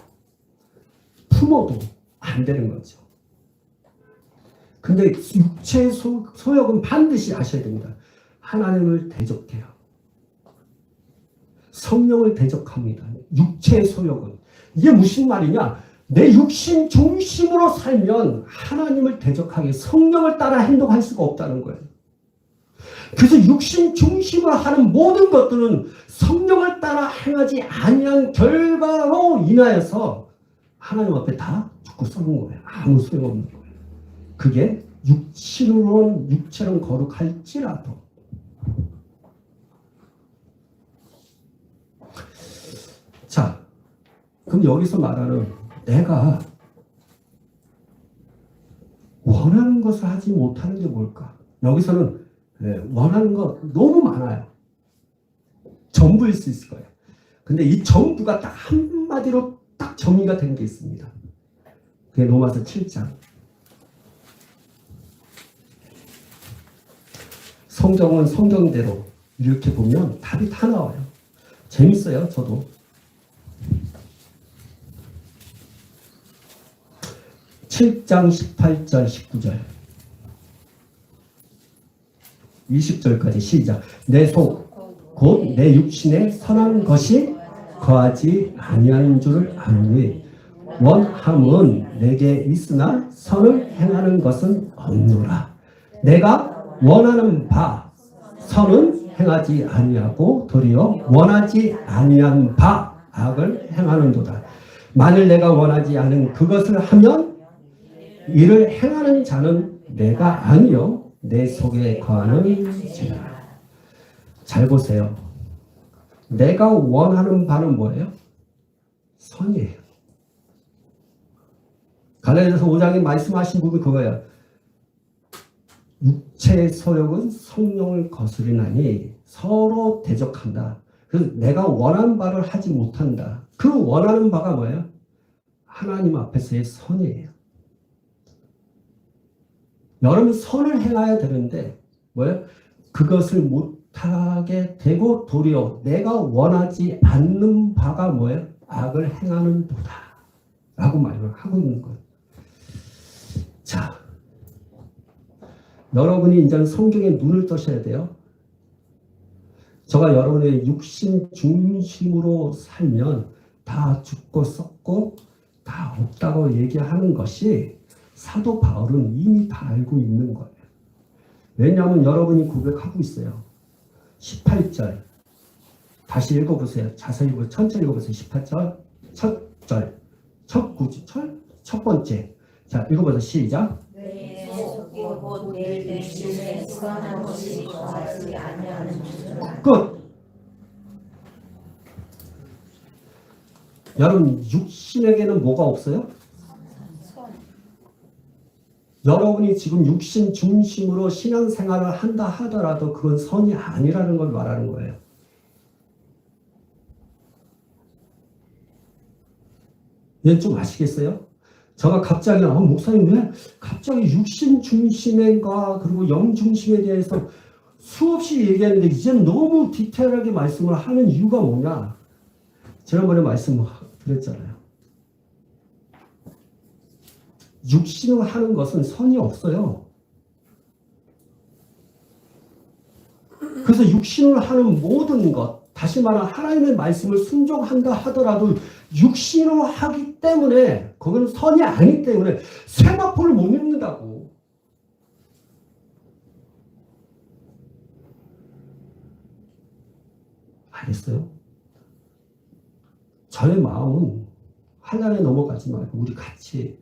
품어도 안 되는 거죠. 근데 육체의 소욕은 반드시 아셔야 됩니다. 하나님을 대적해요. 성령을 대적합니다. 육체의 소욕은. 이게 무슨 말이냐? 내 육신 중심으로 살면 하나님을 대적하게 성령을 따라 행동할 수가 없다는 거예요. 그래서 육신 중심으로 하는 모든 것들은 성령을 따라 행하지 아니한 결과로 인하여서 하나님 앞에 다 죽고 썩은 거예요. 아무 소용없는 거예요. 그게 육신으로는 육체는 거룩할지라도 자, 그럼 여기서 말하는 내가 원하는 것을 하지 못하는 게 뭘까? 여기서는 원하는 거 너무 많아요. 전부일 수 있을 거예요. 근데 이 전부가 딱 한마디로 딱 정의가 된 게 있습니다. 그게 로마서 7장. 성경은 성경대로 이렇게 보면 답이 다 나와요. 재밌어요, 저도. (7장) 18절 19절 20절까지 시작. 내 속 곧 내 육신에 선한 것이 거하지 아니하는 줄을 아노니 원함은 내게 있으나 선을 행하는 것은 없노라. 내가 원하는 바 선은 행하지 아니하고 도리어 원하지 아니한 바 악을 행하는도다. 만일 내가 원하지 않은 그것을 하면 이를 행하는 자는 내가 아니요 내 속에 거하는 죄라. 잘 보세요. 내가 원하는 바는 뭐예요? 선이에요. 갈라디아서 5장에 말씀하신 부분이 그거예요. 육체의 소욕은 성령을 거스리나니 서로 대적한다. 그래서 내가 원하는 바를 하지 못한다. 그 원하는 바가 뭐예요? 하나님 앞에서의 선이에요. 여러분 선을 행해야 되는데 뭐예요? 그것을 못하게 되고 도리어 내가 원하지 않는 바가 뭐예요? 악을 행하는 도다 라고 말을 하고 있는 거예요. 자, 여러분이 이제 성경에 눈을 떠셔야 돼요. 제가 여러분의 육신 중심으로 살면 다 죽고 썩고 다 없다고 얘기하는 것이 사도 바울은 이미 다 알고 있는 거예요. 왜냐하면 여러분이 고백하고 있어요. 18절 다시 읽어보세요. 자세히 읽어 천천히 읽어보세요. 18절 첫 절, 첫 구절, 첫 번째. 자, 읽어보세요. 시작. 내 속에 곧 내 육신에 선한 것이 거하지 아니하는 줄 끝. 여러분 육신에게는 뭐가 없어요? 여러분이 지금 육신 중심으로 신앙생활을 한다 하더라도 그건 선이 아니라는 걸 말하는 거예요. 얘 좀 아시겠어요? 제가 갑자기 목사님 왜 갑자기 육신 중심과 그리고 영 중심에 대해서 수없이 얘기하는데 이제는 너무 디테일하게 말씀을 하는 이유가 뭐냐? 지난번에 말씀드렸잖아요. 육신을 하는 것은 선이 없어요. 그래서 육신을 하는 모든 것, 다시 말하면 하나님의 말씀을 순종한다 하더라도 육신으로 하기 때문에 그건 선이 아니기 때문에 세마포를 못 입는다고. 알겠어요? 저의 마음은 환란에 넘어가지 말고 우리 같이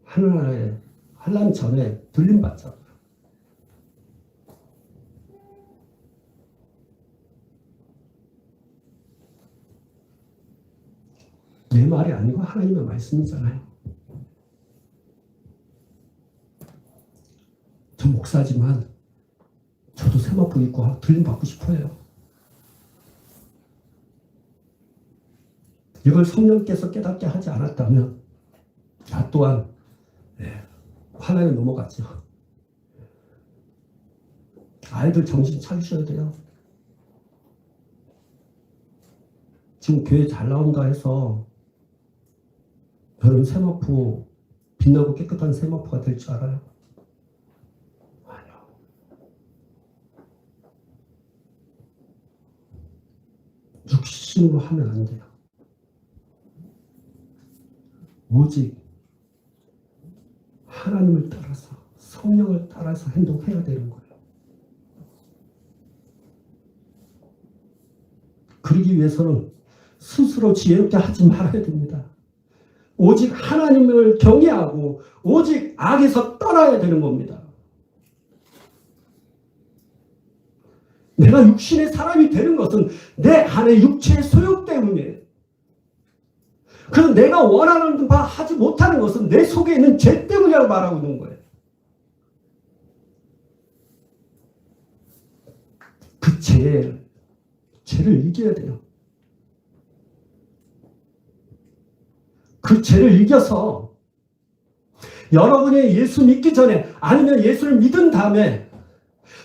하늘나라에 환란 전에 들림받자. 내 말이 아니고 하나님의 말씀이잖아요. 저 목사지만 저도 세마포 입고 들림받고 싶어요. 이걸 성령께서 깨닫게 하지 않았다면 나 또한 환란에 넘어갔죠. 아이들 정신 차리셔야 돼요. 지금 교회 잘 나온다 해서 여러분 세마포 빛나고 깨끗한 세마포가 될 줄 알아요? 아니요. 육신으로 하면 안 돼요. 오직 하나님을 따라서 성령을 따라서 행동해야 되는 거예요. 그러기 위해서는 스스로 지혜롭게 하지 말아야 됩니다. 오직 하나님을 경외하고 오직 악에서 떠나야 되는 겁니다. 내가 육신의 사람이 되는 것은 내 안에 육체의 소욕 때문이에요. 그래서 내가 원하는 바 하지 못하는 것은 내 속에 있는 죄 때문이라고 말하고 있는 거예요. 그 죄를 이겨야 돼요. 그 죄를 이겨서 여러분이 예수 믿기 전에 아니면 예수를 믿은 다음에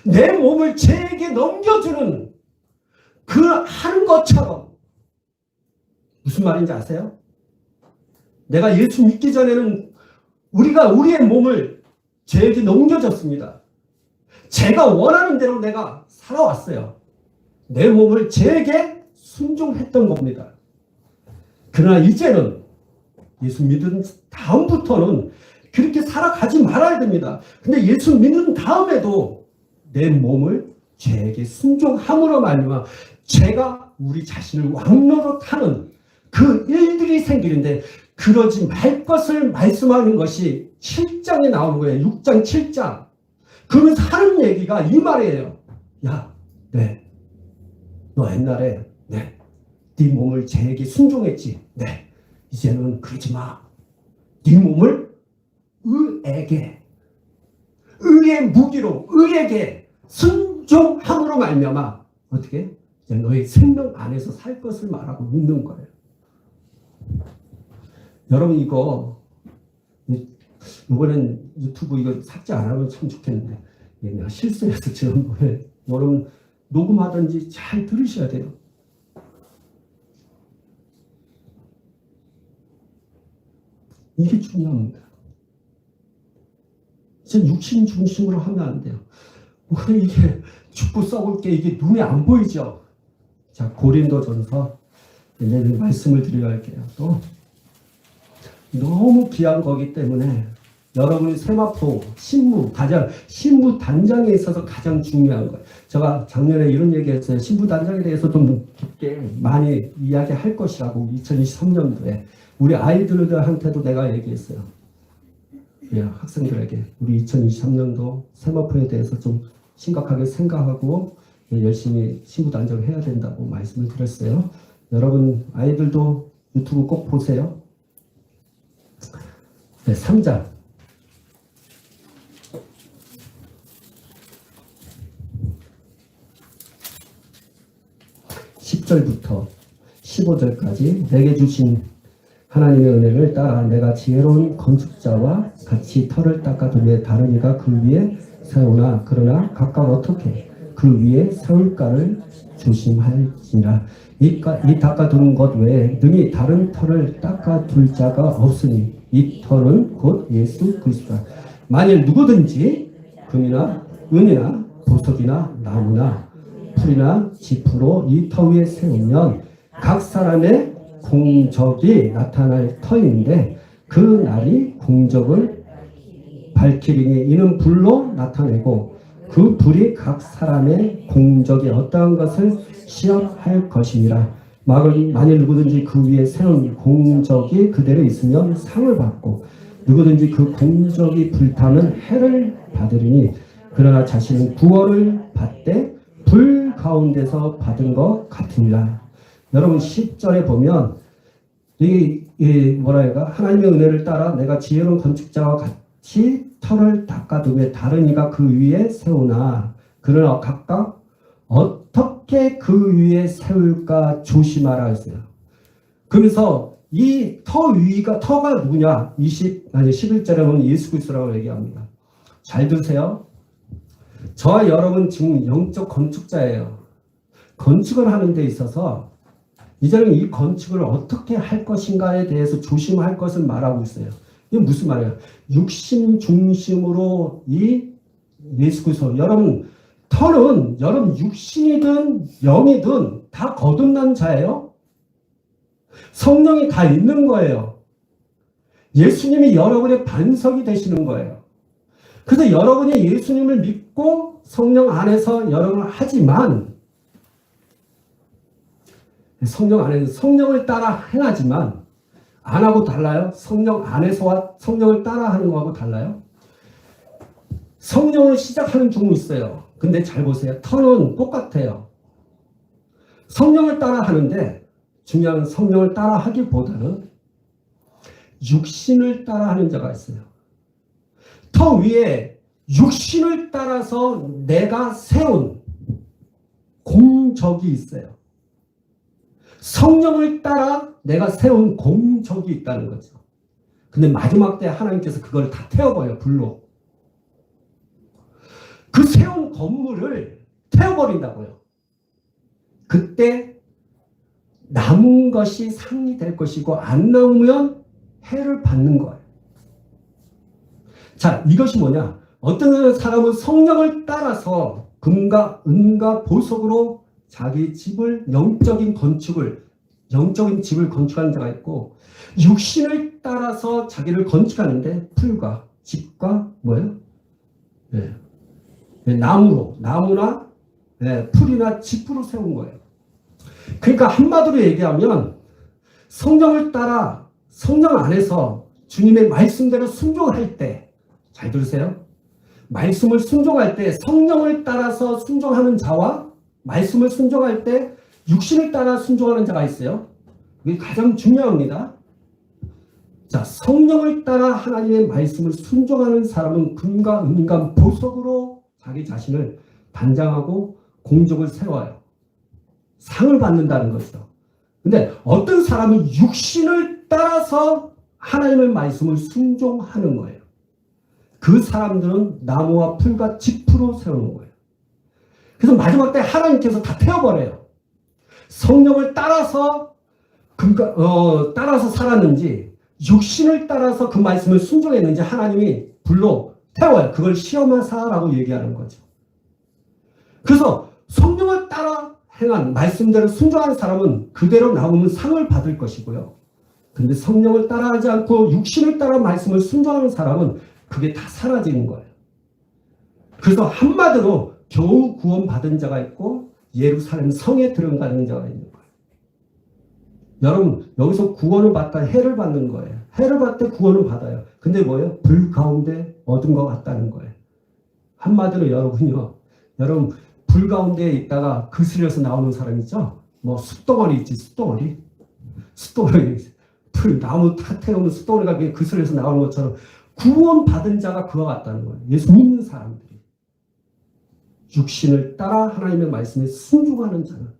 내 몸을 죄에게 넘겨주는 그 하는 것처럼 무슨 말인지 아세요? 내가 예수 믿기 전에는 우리가 우리의 몸을 죄에게 넘겨줬습니다. 제가 원하는 대로 내가 살아왔어요. 내 몸을 죄에게 순종했던 겁니다. 그러나 이제는 예수 믿은 다음부터는 그렇게 살아가지 말아야 됩니다. 근데 예수 믿는 다음에도 내 몸을 죄에게 순종함으로 말미암아 죄가 우리 자신을 왕노릇하는 그 일들이 생기는데 그러지 말 것을 말씀하는 것이 7장에 나오는 거예요. 6장 7장. 그러면서 하는 얘기가 이 말이에요. 야, 너 옛날에 네 몸을 죄에게 순종했지. 네. 이제는 그러지 마. 네 몸을 의의 무기로 의에게 순종함으로 말미암아 어떻게? 이제 너의 생명 안에서 살 것을 말하고 있는 거예요. 여러분 이번엔 유튜브 이거 삭제 안 하면 참 좋겠는데 내가 실수해서 지난번에 여러분 녹음하든지 잘 들으셔야 돼요. 이게 중요합니다. 이제 육신 중심으로 하면 안 돼요. 오늘 이게 죽고 썩을 게 이게 눈에 안 보이죠? 자, 고린도전서 내일 말씀을 드려야 할게요. 또 너무 귀한 거기 때문에 여러분이 세마포, 신부 단장에 있어서 가장 중요한 거예요. 제가 작년에 이런 얘기했어요. 신부 단장에 대해서 좀 깊게 많이 이야기할 것이라고 2023년도에 우리 아이들한테도 내가 얘기했어요. 학생들에게 우리 2023년도 세마포에 대해서 좀 심각하게 생각하고 열심히 신부 단장해야 된다고 말씀을 드렸어요. 여러분 아이들도 유튜브 꼭 보세요. 3장 10절부터 15절까지 내게 주신 하나님의 은혜를 따라 내가 지혜로운 건축자와 같이 터를 닦아두기에 다른 이가 그 위에 세우나 그러나 각각 어떻게 그 위에 세울까를 조심할지라. 이 닦아두는 것 외에 능히 다른 터를 닦아둘 자가 없으니 이 터는 곧 예수 그리스도다. 만일 누구든지 금이나 은이나 보석이나 나무나 풀이나 짚으로 이 터 위에 세우면 각 사람의 공적이 나타날 터인데 그 날이 공적을 밝히리니 이는 불로 나타내고 그 불이 각 사람의 공적이 어떠한 것을 시험할 것이니라. 만일 누구든지 그 위에 세운 공적이 그대로 있으면 상을 받고 누구든지 그 공적이 불타는 해를 받으리니 그러나 자신은 구원을 받되 불 가운데서 받은 것 같으니라. 여러분 10절에 보면 이 뭐랄까 하나님의 은혜를 따라 내가 지혜로운 건축자와 같이 터를 닦아두며 다른 이가 그 위에 세우나 그러나 각각 어떻게 그 위에 세울까 조심하라 했어요. 그래서 이 터가 누구냐? 11절에 보면 예수 그리스도라고 얘기합니다. 잘 들으세요. 저와 여러분 지금 영적 건축자예요. 건축을 하는 데 있어서 이제는 이 건축을 어떻게 할 것인가에 대해서 조심할 것을 말하고 있어요. 이게 무슨 말이에요? 육신 중심으로 이 예수 그리스도 여러분 터는 여러분 육신이든 영이든 다 거듭난 자예요. 성령이 다 있는 거예요. 예수님이 여러분의 반석이 되시는 거예요. 그래서 여러분이 예수님을 믿고 성령 안에서 여러분을 하지만 성령 안에서 성령을 따라 행하지만 안 하고 달라요? 성령 안에서와 성령을 따라 하는 거하고 달라요? 성령을 시작하는 종이 있어요. 근데 잘 보세요. 터는 똑같아요. 성령을 따라 하는데 중요한 성령을 따라 하기보다는 육신을 따라 하는 자가 있어요. 터 위에 육신을 따라서 내가 세운 공적이 있어요. 성령을 따라 내가 세운 공적이 있다는 거죠. 근데 마지막 때 하나님께서 그걸 다 태워버려요. 불로. 그 세운 건물을 태워버린다고요. 그때 남은 것이 상이 될 것이고 안 남으면 해를 받는 거예요. 자, 이것이 뭐냐? 어떤 사람은 성령을 따라서 금과 은과 보석으로 자기 집을 영적인 집을 건축하는 자가 있고 육신을 따라서 자기를 건축하는데 풀과 집과 뭐예요? 나무나 풀이나 짚으로 세운 거예요. 그러니까 한마디로 얘기하면 성령을 따라 성령 안에서 주님의 말씀대로 순종할 때 잘 들으세요. 말씀을 순종할 때 성령을 따라서 순종하는 자와 말씀을 순종할 때 육신을 따라 순종하는 자가 있어요. 이게 가장 중요합니다. 자, 성령을 따라 하나님의 말씀을 순종하는 사람은 금과 은과 보석으로 자기 자신을 단장하고 공적을 세워요. 상을 받는다는 거죠. 근데 어떤 사람은 육신을 따라서 하나님의 말씀을 순종하는 거예요. 그 사람들은 나무와 풀과 짚으로 세우는 거예요. 그래서 마지막 때 하나님께서 다 태워버려요. 성령을 따라서 따라서 살았는지 육신을 따라서 그 말씀을 순종했는지 하나님이 불로 태워요. 그걸 시험하사라고 얘기하는 거죠. 그래서 성령을 따라 행한 말씀대로 순종하는 사람은 그대로 나오는 상을 받을 것이고요. 근데 성령을 따라하지 않고 육신을 따라 말씀을 순종하는 사람은 그게 다 사라지는 거예요. 그래서 한마디로 겨우 구원받은 자가 있고 예루살렘 성에 들어가는 자가 있는 거예요. 여러분 여기서 구원을 받다 해를 받는 거예요. 해를 받을 때 구원을 받아요. 근데 뭐예요? 불 가운데 얻은 것 같다는 거예요. 한마디로 여러분 불 가운데 있다가 그슬려서 나오는 사람 있죠? 뭐 숯덩어리 있지, 숯덩어리 불 나무 다 태우면 숯덩어리가 그슬려서 나오는 것처럼 구원받은 자가 그와 같다는 거예요. 예수 믿는 사람들이 육신을 따라 하나님의 말씀에 순종하는 자는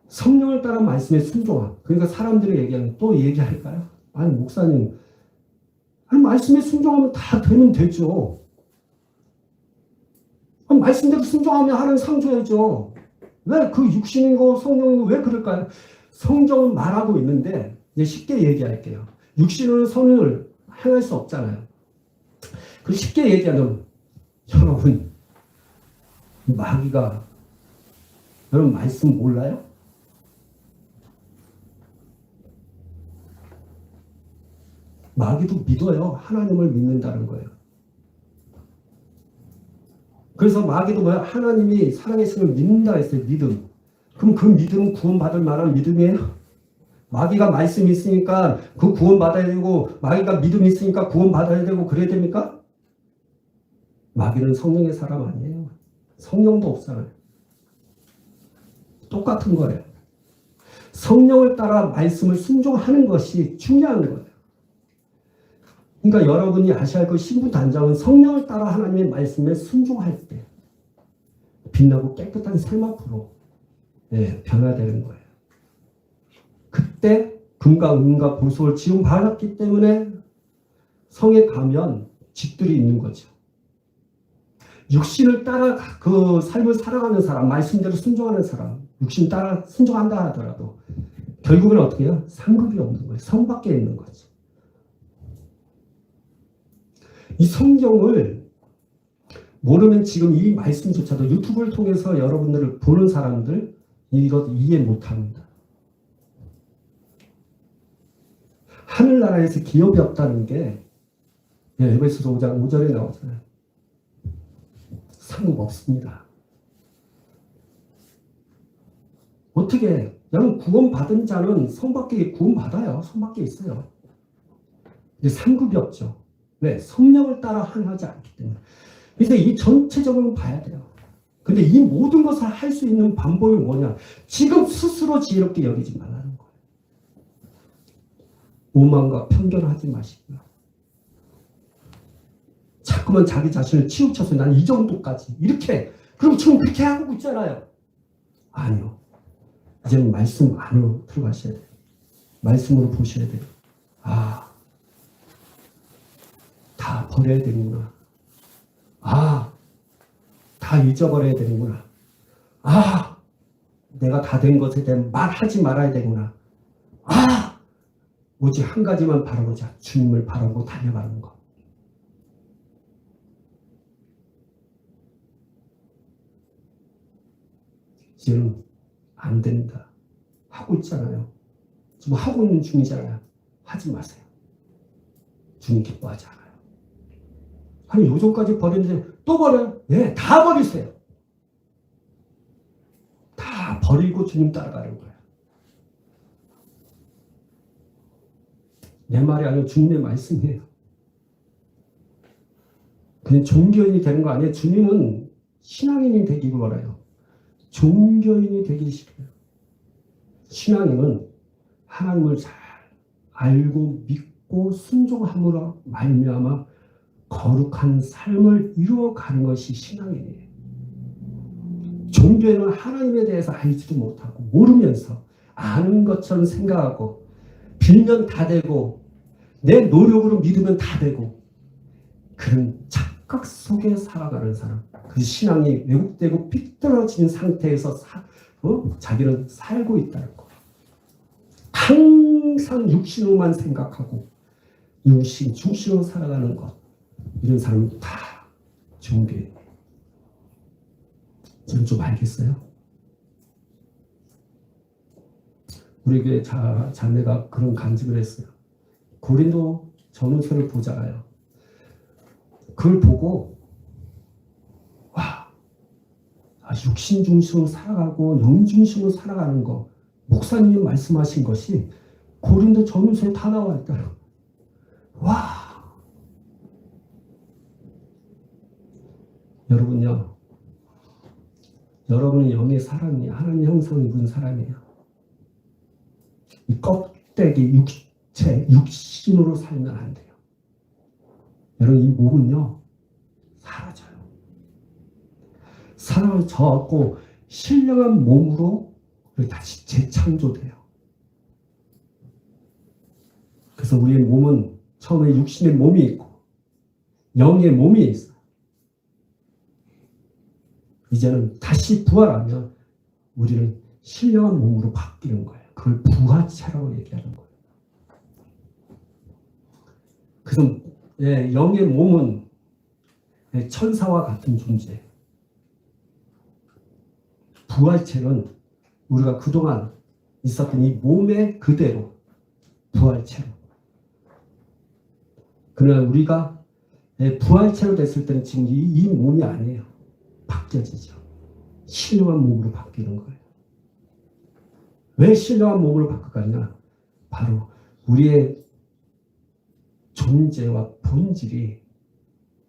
성령을 따라 말씀에 순종함. 그러니까 사람들이 얘기하면 또 얘기할까요? 아니 목사님 말씀에 순종하면 다 되면 되죠. 말씀대로 순종하면 하나님 상 줘야죠. 왜 그 육신이고 성령이고 왜 그럴까요? 성경은 말하고 있는데 이제 쉽게 얘기할게요. 육신은 선을 행할 수 없잖아요. 그 쉽게 얘기하면 여러분 마귀가 여러분 말씀 몰라요? 마귀도 믿어요. 하나님을 믿는다는 거예요. 그래서 마귀도 뭐야? 하나님이 살아계심을 믿는다 했어요. 믿음. 그럼 그 믿음은 구원받을 만한 믿음이에요? 마귀가 말씀이 있으니까 그 구원받아야 되고 마귀가 믿음이 있으니까 구원받아야 되고 그래야 됩니까? 마귀는 성령의 사람 아니에요. 성령도 없잖아요. 똑같은 거예요. 성령을 따라 말씀을 순종하는 것이 중요한 거예요. 그러니까 여러분이 아셔야 할 그 신분 단장은 성령을 따라 하나님의 말씀에 순종할 때 빛나고 깨끗한 샘 앞으로 변화되는 거예요. 그때 금과 은과 보석을 지금 받았기 때문에 성에 가면 집들이 있는 거죠. 육신을 따라 그 삶을 살아가는 사람, 말씀대로 순종하는 사람, 육신 따라 순종한다 하더라도 결국은 어떻게 해요? 상급이 없는 거예요. 성 밖에 있는 거죠. 이 성경을 모르면 지금 이 말씀조차도 유튜브를 통해서 여러분들을 보는 사람들 이것 이해 못합니다. 하늘나라에서 기업이 없다는 게 에베소서 5장 5절에 나오잖아요. 상급 없습니다. 어떻게 여러분 구원받은 자는 성 밖에 구원받아요. 성 밖에 있어요. 근데 상급이 없죠. 왜? 성령을 따라 하지 않기 때문에. 그래서 이 전체적으로 봐야 돼요. 근데 이 모든 것을 할 수 있는 방법이 뭐냐? 지금 스스로 지혜롭게 여기지 말라는 거예요. 오만과 편견하지 마시고요. 자꾸만 자기 자신을 치우쳐서 난 이 정도까지 이렇게 그럼 지금 그렇게 하고 있잖아요. 아니요. 이제는 말씀 안으로 들어가셔야 돼요. 말씀으로 보셔야 돼요. 아, 다 버려야 되는구나. 아, 다 잊어버려야 되는구나. 아, 내가 다 된 것에 대한 말하지 말아야 되구나. 아, 오직 한 가지만 바라보자. 주님을 바라보고 달려가는 것. 이제는 안 된다. 하고 있잖아요. 지금 하고 있는 중이잖아요. 하지 마세요. 주님 기뻐하지 않아요. 아니 요즘까지 버렸는데 또 버려요? 예, 다 버리세요. 다 버리고 주님 따라가는 거예요. 내 말이 아니고 주님의 말씀이에요. 그냥 종교인이 되는 거 아니에요. 주님은 신앙인이 되기를 원해요. 종교인이 되기 싫어요. 신앙인은 하나님을 잘 알고 믿고 순종함으로 말미암아 거룩한 삶을 이루어가는 것이 신앙이에요. 종교에는 하나님에 대해서 알지도 못하고 모르면서 아는 것처럼 생각하고 빌면 다 되고 내 노력으로 믿으면 다 되고 그런 착각 속에 살아가는 사람, 그 신앙이 왜곡되고 삐뚤어진 상태에서 자기는 살고 있다는 거. 항상 육신으로만 생각하고 육신, 중심으로 살아가는 것. 이런 사람은 다 종교예요. 지금 좀 알겠어요? 우리 교회 자매가 그런 간증을 했어요. 고린도 전후서를 보잖아요. 그걸 보고 와, 육신 중심으로 살아가고 영 중심으로 살아가는 거 목사님이 말씀하신 것이 고린도 전후서에 다 나와 있더라고요. 와, 여러분요, 여러분은 영의 사람이에요. 하나님 형상 입은 사람이에요. 이 껍데기, 육체, 육신으로 살면 안 돼요. 여러분 이 몸은요 사라져요. 사라져갖고 신령한 몸으로 다시 재창조돼요. 그래서 우리의 몸은 처음에 육신의 몸이 있고 영의 몸이 있어요. 이제는 다시 부활하면 우리는 신령한 몸으로 바뀌는 거예요. 그걸 부활체라고 얘기하는 거예요. 그 그래서 영의 몸은 천사와 같은 존재. 부활체는 우리가 그동안 있었던 이 몸의 그대로 부활체로. 그러나 우리가 부활체로 됐을 때는 지금 이 몸이 아니에요. 바뀌어지죠. 신령한 몸으로 바뀌는 거예요. 왜 신령한 몸으로 바뀌었냐? 바로 우리의 존재와 본질이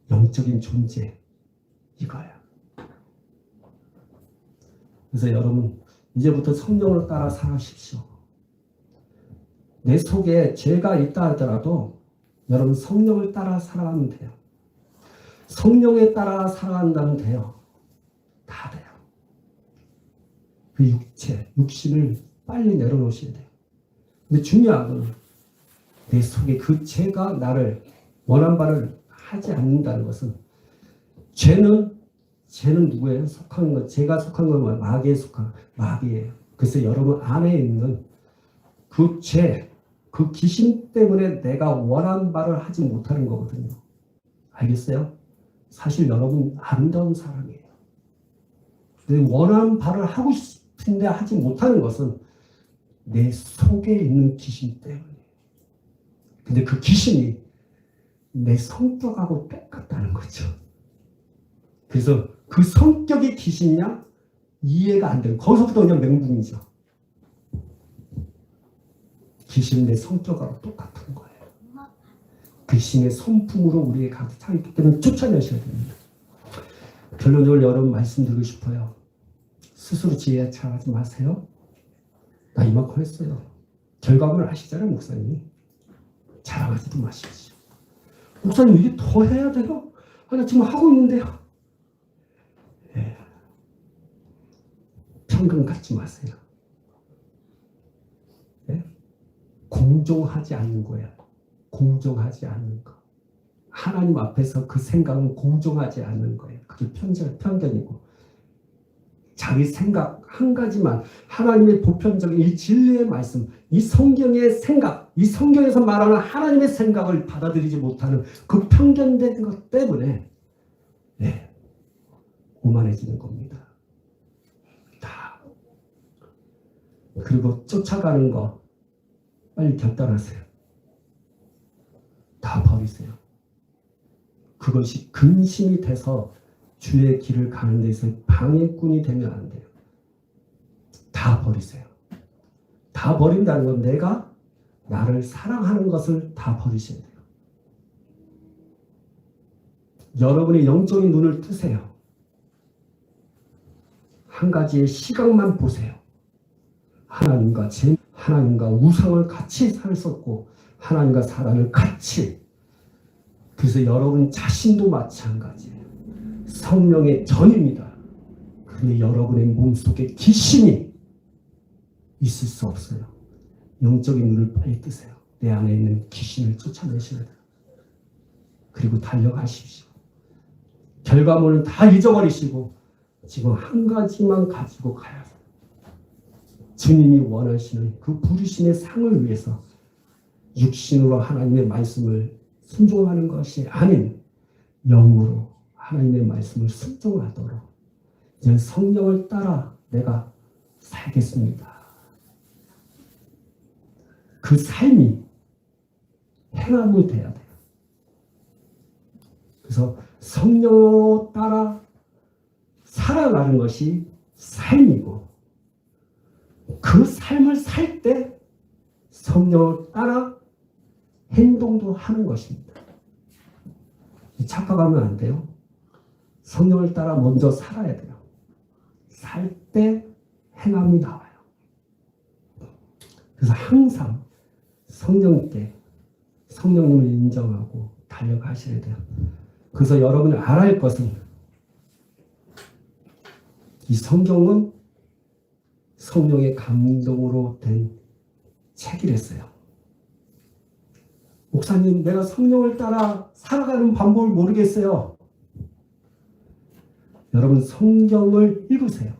영적인 존재 이거야. 그래서 여러분 이제부터 성령을 따라 살아십시오. 내 속에 죄가 있다 하더라도 여러분 성령을 따라 살아가면 돼요. 성령에 따라 살아간다면 돼요. 다 돼요. 그 육신을 빨리 내려놓으셔야 돼요. 근데 중요한 건 내 속에 그 죄가 나를 원한 바를 하지 않는다는 것은 죄는 누구예요? 속한 것. 죄가 속한 건 뭐예요? 마귀에 속한 마귀예요. 그래서 여러분 안에 있는 그 죄, 그 귀신 때문에 내가 원한 바를 하지 못하는 거거든요. 알겠어요? 사실 여러분 아름다운 사람이에요. 근데 원하는 바를 하고 싶은데 하지 못하는 것은 내 속에 있는 귀신 때문이에요. 근데 그 귀신이 내 성격하고 똑같다는 거죠. 그래서 그 성격이 귀신이냐? 이해가 안 돼요. 거기서부터 그냥 멘붕이죠. 귀신은 내 성격하고 똑같은 거예요. 귀신의 성품으로 우리의 가득 차 있기 때문에 쫓아내셔야 됩니다. 결론적으로 여러분 말씀드리고 싶어요. 스스로 지혜 차하지 마세요. 나 이만큼 했어요. 결과물을 아시잖아요, 목사님. 자랑하지도 마십시오. 목사님 이게 더 해야 돼요? 나 지금 하고 있는데요. 평균 갖지 마세요. 공정하지 않는 거예요. 공정하지 않는 거. 하나님 앞에서 그 생각은 공정하지 않는 거예요. 그게 편견이고. 자기 생각 한 가지만 하나님의 보편적인 이 진리의 말씀, 이 성경의 생각, 이 성경에서 말하는 하나님의 생각을 받아들이지 못하는 그 편견된 것 때문에 오만해지는 겁니다. 다. 그리고 쫓아가는 거 빨리 결단하세요. 다 버리세요. 그것이 근심이 돼서 주의 길을 가는 데서 방해꾼이 되면 안 돼요. 다 버리세요. 다 버린다는 건 내가 나를 사랑하는 것을 다 버리셔야 돼요. 여러분의 영적인 눈을 뜨세요. 한 가지의 시각만 보세요. 하나님과 우상을 같이 살았고 하나님과 사람을 같이. 그래서 여러분 자신도 마찬가지예요. 성령의 전입니다. 근데 여러분의 몸속에 귀신이 있을 수 없어요. 영적인 눈을 빨리 뜨세요. 내 안에 있는 귀신을 쫓아내셔야 돼요. 그리고 달려가십시오. 결과물은 다 잊어버리시고 지금 한 가지만 가지고 가야 돼요. 주님이 원하시는 그 부르심의 상을 위해서 육신으로 하나님의 말씀을 순종하는 것이 아닌 영으로 하나님의 말씀을 순종하도록 이제 성령을 따라 내가 살겠습니다. 그 삶이 행함이 돼야 돼요. 그래서 성령을 따라 살아가는 것이 삶이고 그 삶을 살 때 성령을 따라 행동도 하는 것입니다. 착각하면 안 돼요. 성령을 따라 먼저 살아야 돼요. 살 때 행함이 나와요. 그래서 항상 성령께 성령님을 인정하고 달려가셔야 돼요. 그래서 여러분이 알아야 할 것은 이 성경은 성령의 감동으로 된 책이랬어요. 목사님, 내가 성령을 따라 살아가는 방법을 모르겠어요. 여러분 성경을 읽으세요.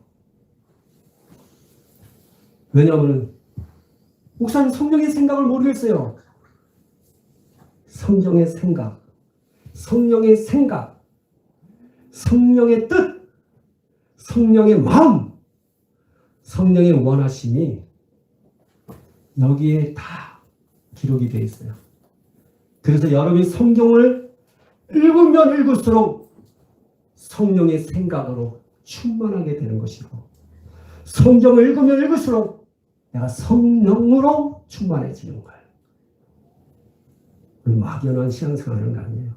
왜냐하면 목사님 성령의 생각을 모르겠어요. 성경의 생각, 성령의 생각, 성령의 뜻, 성령의 마음, 성령의 원하심이 여기에 다 기록이 되어 있어요. 그래서 여러분이 성경을 읽으면 읽을수록 성령의 생각으로 충만하게 되는 것이고, 성경을 읽으면 읽을수록 내가 성령으로 충만해지는 거예요. 막연한 신앙생활은 아니에요.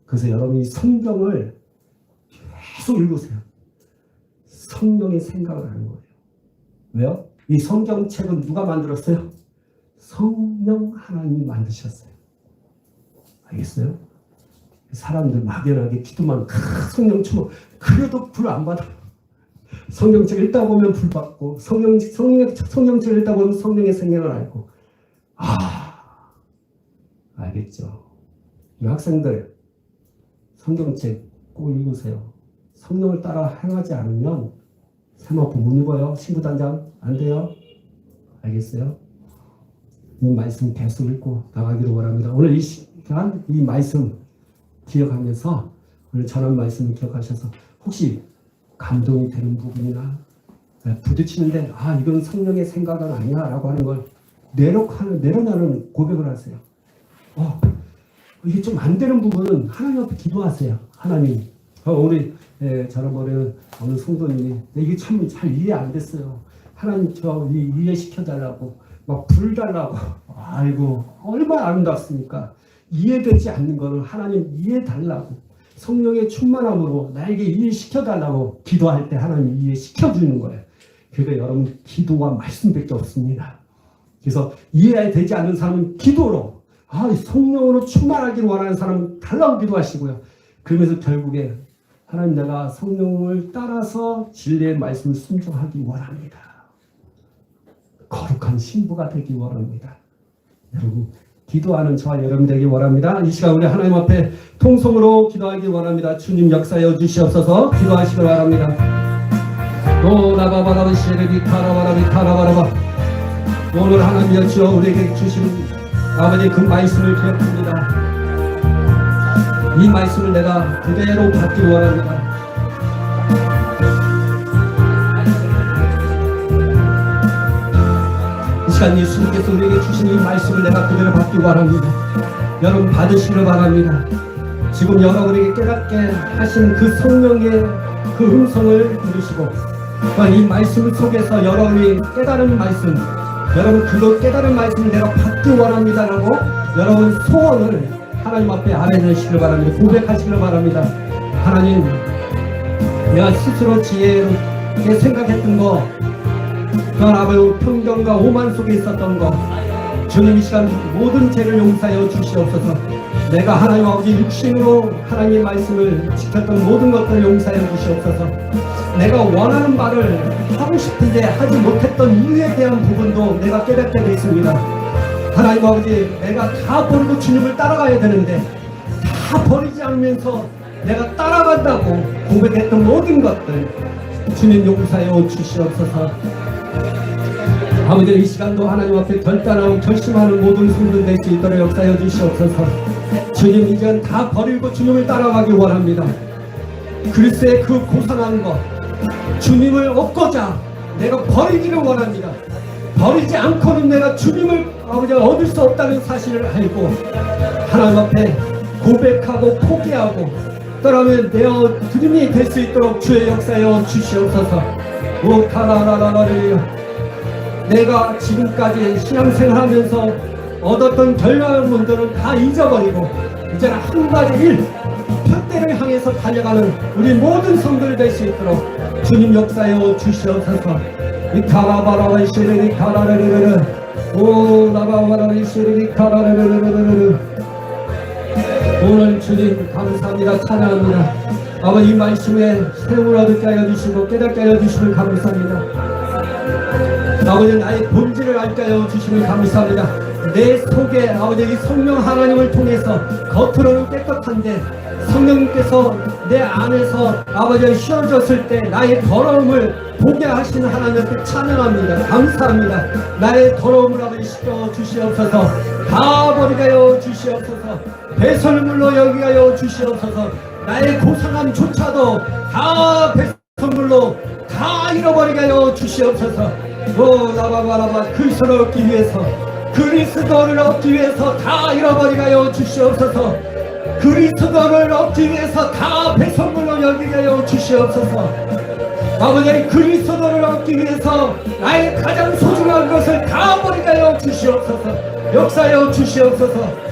그래서 여러분이 성경을 계속 읽으세요. 성령의 생각을 하는 거예요. 왜요? 이 성경책은 누가 만들었어요? 성령 하나님이 만드셨어요. 알겠어요? 사람들 막연하게 기도만 성령 그래도 불 안 받아. 성경책 읽다 보면 불 받고, 성경책 읽다 보면 성령의 생명을 알고. 알겠죠? 이 학생들 성경책 꼭 읽으세요. 성령을 따라 행하지 않으면 세마포 못 입어요. 신부단장 안 돼요. 알겠어요? 이 말씀 계속 읽고 나가기를 원합니다. 오늘 이 시간 이 말씀 기억하면서, 오늘 전한 말씀을 기억하셔서 혹시 감동이 되는 부분이나 부딪히는데 이건 성령의 생각은 아니야 라고 하는 걸 내려놓는 고백을 하세요. 이게 좀 안 되는 부분은 하나님 앞에 기도하세요. 하나님, 우리 저런버리는 어느 성도님이 이게 참 잘 이해 안 됐어요. 하나님 저 이해시켜달라고 막 불 달라고. 아이고 얼마나 아름답습니까? 이해되지 않는 거는 하나님 이해달라고, 성령의 충만함으로 나에게 이해시켜달라고 기도할 때 하나님 이해시켜주는 거예요. 그러니까 여러분 기도와 말씀밖에 없습니다. 그래서 이해되지 않는 사람은 기도로, 성령으로 충만하기를 원하는 사람은 달라고 기도하시고요. 그러면서 결국에 하나님, 내가 성령을 따라서 진리의 말씀을 순종하기 원합니다. 거룩한 신부가 되기 원합니다. 여러분, 기도하는 저와 여러분 되기 원합니다. 이 시간 우리 하나님 앞에 통성으로 기도하기 원합니다. 주님 역사여 주시옵소서. 기도하시기 바랍니다. 나바바라비 시레비 카라바라비 카라바라바. 오늘 하나님여 주여 우리에게 주신 아버지 그 말씀을 기억합니다. 이 말씀을 내가 그대로 받기 원합니다. 이 시간 예수님께서 우리에게 주신 이 말씀을 내가 그대로 받기 원합니다. 여러분 받으시길 바랍니다. 지금 여러분에게 깨닫게 하신 그 성령의 그 음성을 들으시고, 이 말씀 속에서 여러분이 깨달은 말씀, 여러분 그거 깨달은 말씀을 내가 받기 원합니다라고 여러분 소원을 하나님 앞에 아뢰시길 바랍니다. 고백하시길 바랍니다. 하나님, 내가 스스로 지혜롭게 생각했던 거, 그건 아버지 편견과 오만 속에 있었던 거, 주님 이 시간 모든 죄를 용서하여 주시옵소서. 내가 하나님 아버지 육신으로 하나님의 말씀을 지켰던 모든 것들을 용서하여 주시옵소서. 내가 원하는 말을 하고 싶은데 하지 못했던 이유에 대한 부분도 내가 깨닫게 됐습니다. 하나님 아버지, 내가 다 버리고 주님을 따라가야 되는데 다 버리지 않으면서 내가 따라간다고 고백했던 모든 것들 주님 용서하여 주시옵소서. 아버지, 이 시간도 하나님 앞에 결단하고 결심하는 모든 성도들 될 수 있도록 역사하여 주시옵소서. 주님 이제는 다 버리고 주님을 따라가기 원합니다. 그리스도의 그 고상한 것, 주님을 얻고자 내가 버리기를 원합니다. 버리지 않고는 내가 주님을 아버지 얻을 수 없다는 사실을 알고 하나님 앞에 고백하고 포기하고 떠나면 내어 주님이 될 수 있도록 주의 역사여 주시옵소서. 오카라라라라리야. 내가 지금까지 신앙생활하면서 얻었던 결과물들은 다 잊어버리고 이제는 한 가지 일, 표대를 향해서 달려가는 우리 모든 성도들 될 수 있도록 주님 역사여 주시옵소서. 이 카라바라바이 시리리 카라르르르 오 나바바라바이 시리리 카라르르르르. 오늘 주님 감사합니다. 찬양합니다. 아버지, 이 말씀에 세움을 얻게 하여 주시고 깨닫게 하여 주시면 감사합니다. 아버지, 나의 본질을 알게 하여 주시면 감사합니다. 내 속에 아버지 이 성령 하나님을 통해서 겉으로는 깨끗한데 성령님께서 내 안에서 아버지 씌워졌을 때 나의 더러움을 보게 하시는 하나님께 찬양합니다. 감사합니다. 나의 더러움을 아버지 씻겨 주시옵소서. 다 버리게 하여 주시옵소서. 배설물로 여기게 하여 주시옵소서. 나의 고상함조차도 다 배설물로 다 잃어버리게 하여 주시옵소서. 라바바라바 그리스도를 얻기 위해서 그리스도를 얻기 위해서 다 잃어버리게 하여 주시옵소서. 그리스도를 얻기 위해서 다 배설물로 여기게 하여 주시옵소서. 아버지 그리스도를 얻기 위해서 나의 가장 소중한 것을 다 버리게 하여 주시옵소서. 역사하여 주시옵소서.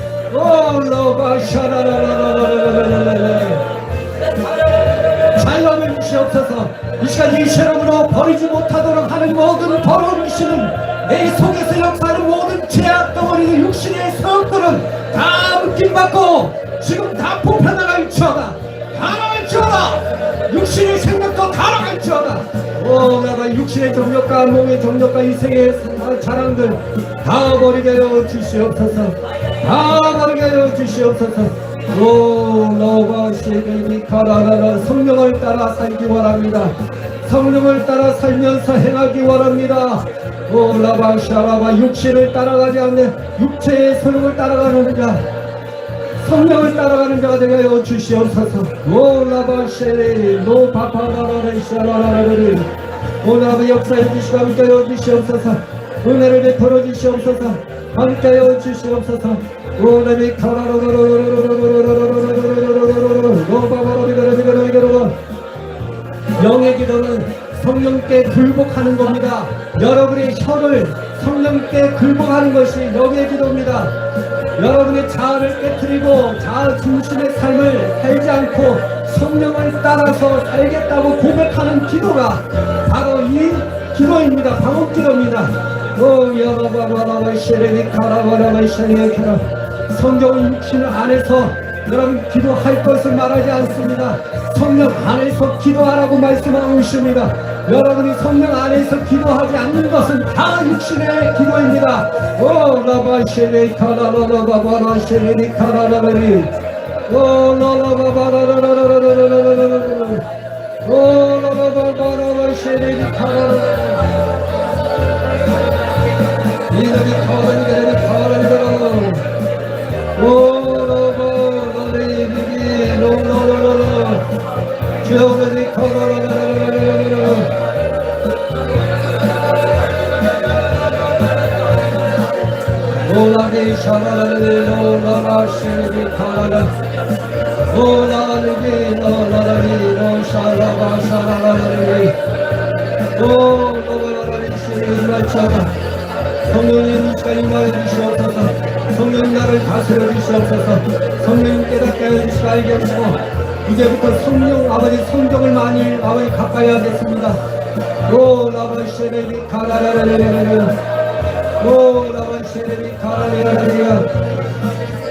자유함을 주시옵소서. 이 시간 이 시험으로 버리지 못하도록 하는 모든 더러운 귀신은 내 속에서 역사하는 모든 죄악 덩어리 육신의 성들은 다 묶임받고 지금 다 뽑혀나갈지어다. 다 나갈지어다. 육신의 생각도 다 나갈지어다. 나가 육신의 정욕과 몸의 정욕과 이 세계의 자랑들 다 버리게 하여 주시옵소서. 다 버리게 하여 주시옵소서. 너가 시대니 가라라라 성령을 따라 살기 원합니다. 성령을 따라 살면서 행하기 원합니다. 라바샤라바 육신을 따라가지 않는 육체의 소욕을 따라가는 자 성령을 따라가는 자가 되게 하여 주시옵소서. 라바쉐레 노바파라라레샤라라레 오늘 역사해 주시고 함께 하여 주시옵소서. 은혜를 베풀어 주시옵소서. 함께 하여 주시옵소서. 오늘이 영의 기도는 성령께 굴복하는 겁니다. 여러분의 혀를 성령께 굴복하는 것이 영의 기도입니다. 여러분의 자아를 깨트리고 자아 중심의 삶을 살지 않고 성령을 따라서 살겠다고 고백하는 기도가 바로 이 기도입니다. 방언 기도입니다. 성경 육신 안에서 여러분 기도할 것을 말하지 않습니다. 성령 안에서 기도하라고 말씀하고 있습니다. 여러분이 성령 안에서 기도하지 않는 것은 다 육신의 기도입니다. 라바시레 카라라바바라시레 카라라바리 라바바라라라라라라라라라라 라바바라바시레 카라라라 이들이 카라라라라 카라라라 주여들이 카라라라라라라라 오라게 샤라라레 오라라시리 카라라 오라리게 노라라리 노샤라바 샤라라리 오라라리시리 마차라 성령님 이 시간 임하여 주시옵소서. 성령님 나를 다스려 주시옵소서. 성령님 깨닫게 하여 주시고 알게 하시고 이제부터 성령 아버지 성경을 많이 아버지 가까이 하겠습니다. 라바시레리 카라라라라라라 라바시레리 카라라라라라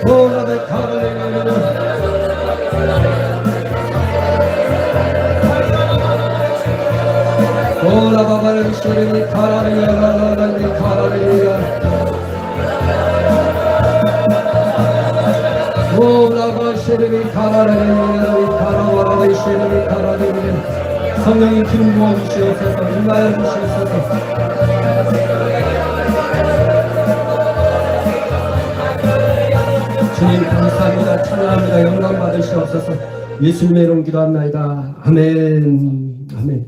라바 카라라라라라 라바바라시레리 카라라라라라 카라라라라 라바시레리 카라라라라라 카라바라시레리 카라라라라 성령이 기름 부어 주시옵소서. 임하여 주시옵소서. 주님 감사합니다. 찬양합니다. 영광 받으시옵소서. 예수님의 이름 기도합나이다. 아멘. 아멘.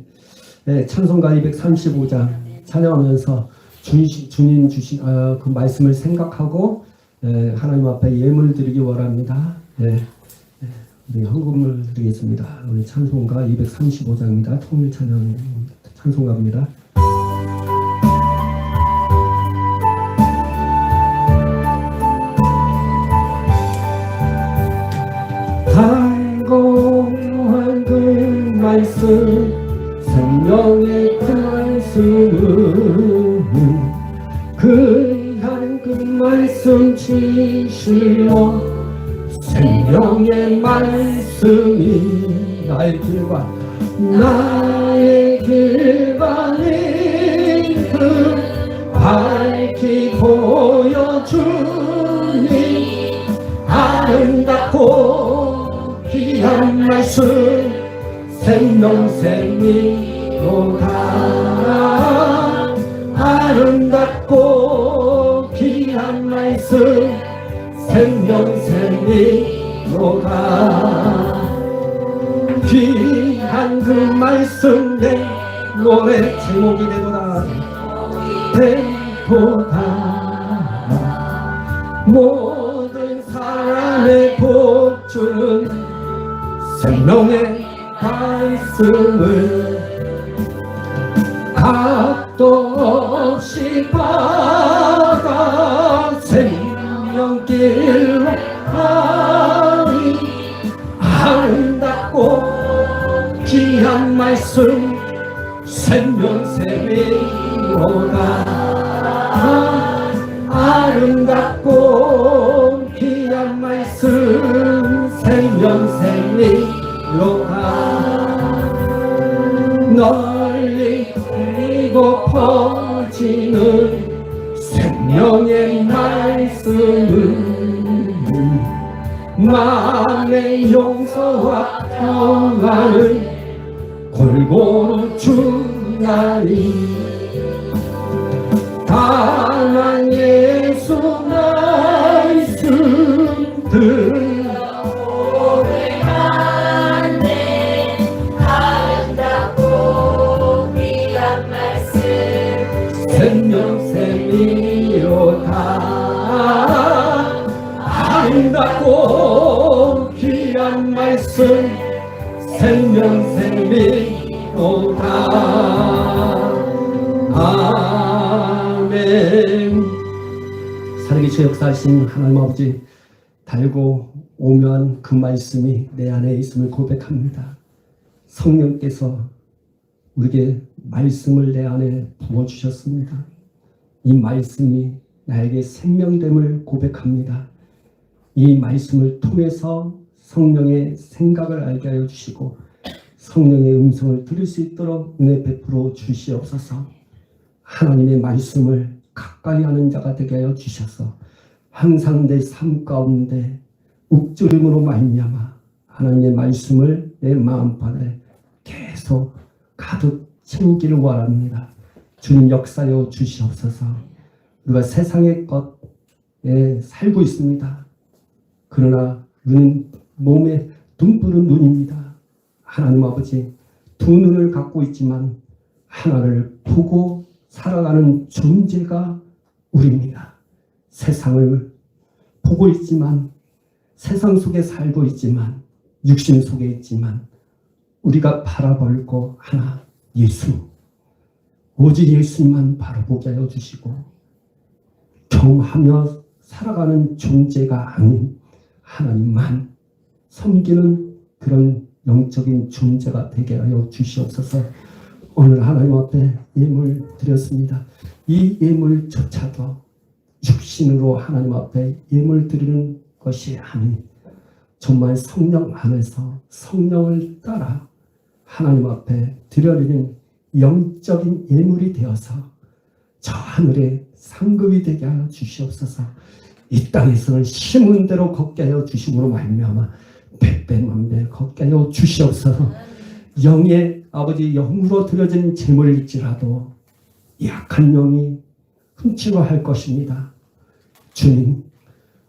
네, 찬송가 235장 찬양하면서 주님 주신 그 말씀을 생각하고 하나님 앞에 예물 드리기 원합니다. 우리 헌금을 드리겠습니다. 우리 찬송가 235장입니다. 통일 찬양 찬송가입니다. 달고한 그 말씀 생명의 그 말씀은 그한 그 말씀 지시로 생명의 말씀이 나의 길과 그 밝힌 깊이 보여주니 아름답고 귀한 말씀 생명샘이로다. 아름답고 귀한 말씀 생명샘이로다. 귀한 그 말씀 내 노래 제목이 되도다. 되도다. 모든 사람의 복 주는 생명의 말씀을 값도 없이 받아 생명길로 가니 아름답고 귀한 말씀 생명샘이로다. 아름답고 귀한 말씀 생명샘이로다. 널리 그리고 퍼지는 생명의 말씀은 마음의 용서와 평안을 골고루 주나니 다만 예수 말씀 들어 오래간데 아름답고 귀한 말씀 생명샘이로다. 아름답고 귀한 말씀 생명샘이로다. 아멘. 살아계신 역사하신 하나님 아버지, 달고 오묘한 그 말씀이 내 안에 있음을 고백합니다. 성령께서 우리에게 말씀을 내 안에 부어주셨습니다. 이 말씀이 나에게 생명됨을 고백합니다. 이 말씀을 통해서 성령의 생각을 알게 하여 주시고 성령의 음성을 들을 수 있도록 은혜 베풀어 주시옵소서. 하나님의 말씀을 가까이 하는 자가 되게 하여 주셔서 항상 내 삶 가운데 욱조림으로 말미암아 하나님의 말씀을 내 마음판에 계속 가득 채우기를 원합니다. 주님 역사여 주시옵소서. 우리가 세상의 것에 살고 있습니다. 그러나 눈은 몸에 눈부는 눈입니다. 하나님 아버지, 두 눈을 갖고 있지만 하나를 보고 살아가는 존재가 우리입니다. 세상을 보고 있지만, 세상 속에 살고 있지만, 육신 속에 있지만 우리가 바라볼 거 하나, 예수. 오직 예수님만 바라보게 하여 주시고 경하며 살아가는 존재가 아닌 하나님만 섬기는 그런 영적인 존재가 되게 하여 주시옵소서. 오늘 하나님 앞에 예물 드렸습니다. 이 예물조차도 육신으로 하나님 앞에 예물 드리는 것이 아닌 정말 성령 안에서 성령을 따라 하나님 앞에 드려지는 영적인 예물이 되어서 저 하늘의 상급이 되게 하여 주시옵소서. 이 땅에서는 심은 대로 걷게 하여 주심으로 말미암아 백배만배 걷게 하여 주시옵소서. 영의 아버지 영으로 드려진 재물일지라도 약한 영이 훔치려 할 것입니다. 주님,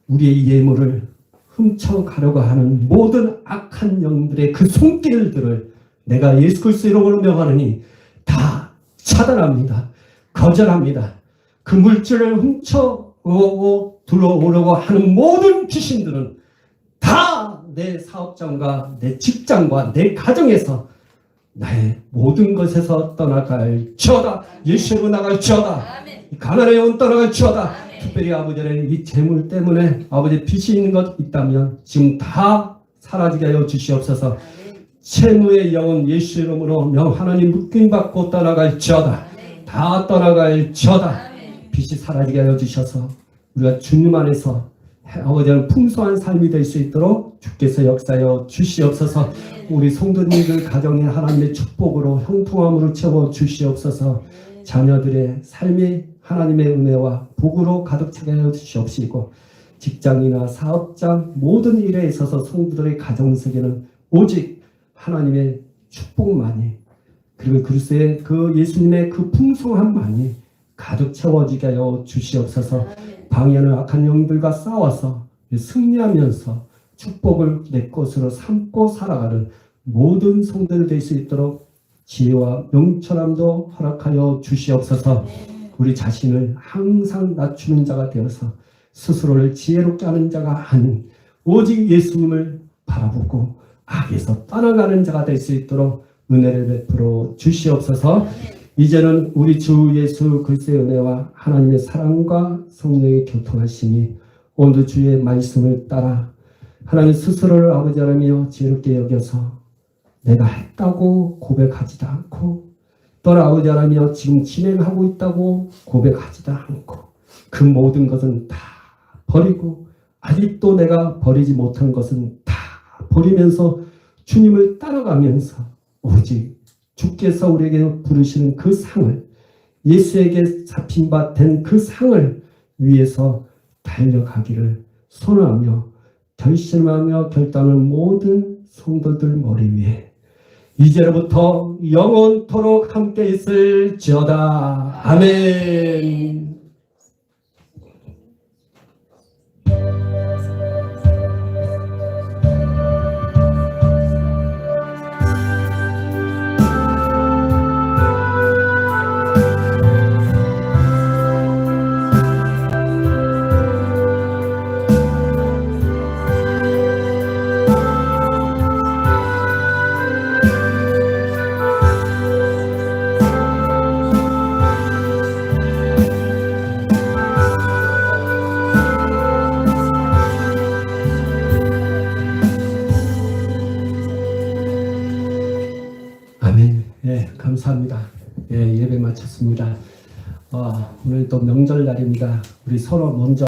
우리의 예물을 훔쳐가려고 하는 모든 악한 영들의 그 손길들을 내가 예수 그리스도 이름으로 명하느니 다 차단합니다. 거절합니다. 그 물질을 훔쳐오고 들어오려고 하는 모든 귀신들은 다 내 사업장과 내 직장과 내 가정에서 나의 모든 것에서 떠나갈지어다. 예수로 나갈지어다. 가난의 영 떠나갈지어다. 특별히 아버지는 이 재물 때문에 아버지 빚이 있는 것 있다면 지금 다 사라지게 하여 주시옵소서. 채무의 영은 예수 이름으로 하나님 묶임받고 떠나갈지어다. 다 떠나갈지어다. 빚이 사라지게 하여 주셔서 우리가 주님 안에서 아버지는 풍성한 삶이 될 수 있도록 주께서 역사하여 주시옵소서. 우리 성도님들 가정에 하나님의 축복으로 형통함으로 채워 주시옵소서. 자녀들의 삶이 하나님의 은혜와 복으로 가득 차게 하여 주시옵시고 직장이나 사업장 모든 일에 있어서 성도들의 가정 세계는 오직 하나님의 축복만이 그리고 그리스도의 그 예수님의 그 풍성함만이 가득 채워지게 하여 주시옵소서. 방해하는 악한 영들과 싸워서 승리하면서 축복을 내 것으로 삼고 살아가는 모든 성도들 될 수 있도록 지혜와 명철함도 허락하여 주시옵소서. 우리 자신을 항상 낮추는 자가 되어서 스스로를 지혜롭게 하는 자가 아닌 오직 예수님을 바라보고 악에서 떠나가는 자가 될 수 있도록 은혜를 베풀어 주시옵소서. 이제는 우리 주 예수 그리스도의 은혜와 하나님의 사랑과 성령의 교통하심이 오늘 주의 말씀을 따라 하나님 스스로를 아버지 하나며 지혜롭게 여겨서 내가 했다고 고백하지도 않고 또는 아버지 하나며 지금 진행하고 있다고 고백하지도 않고 그 모든 것은 다 버리고 아직도 내가 버리지 못한 것은 다 버리면서 주님을 따라가면서 오직 주께서 우리에게 부르시는 그 상을 예수에게 잡힌 바 된 그 상을 위해서 달려가기를 소원하며 결심하며 결단하는 모든 성도들 머리 위에 이제로부터 영원토록 함께 있을지어다. 아멘. 아멘. 예, 감사합니다. 예, 예배 마쳤습니다. 오늘 또 명절날입니다. 우리 서로 먼저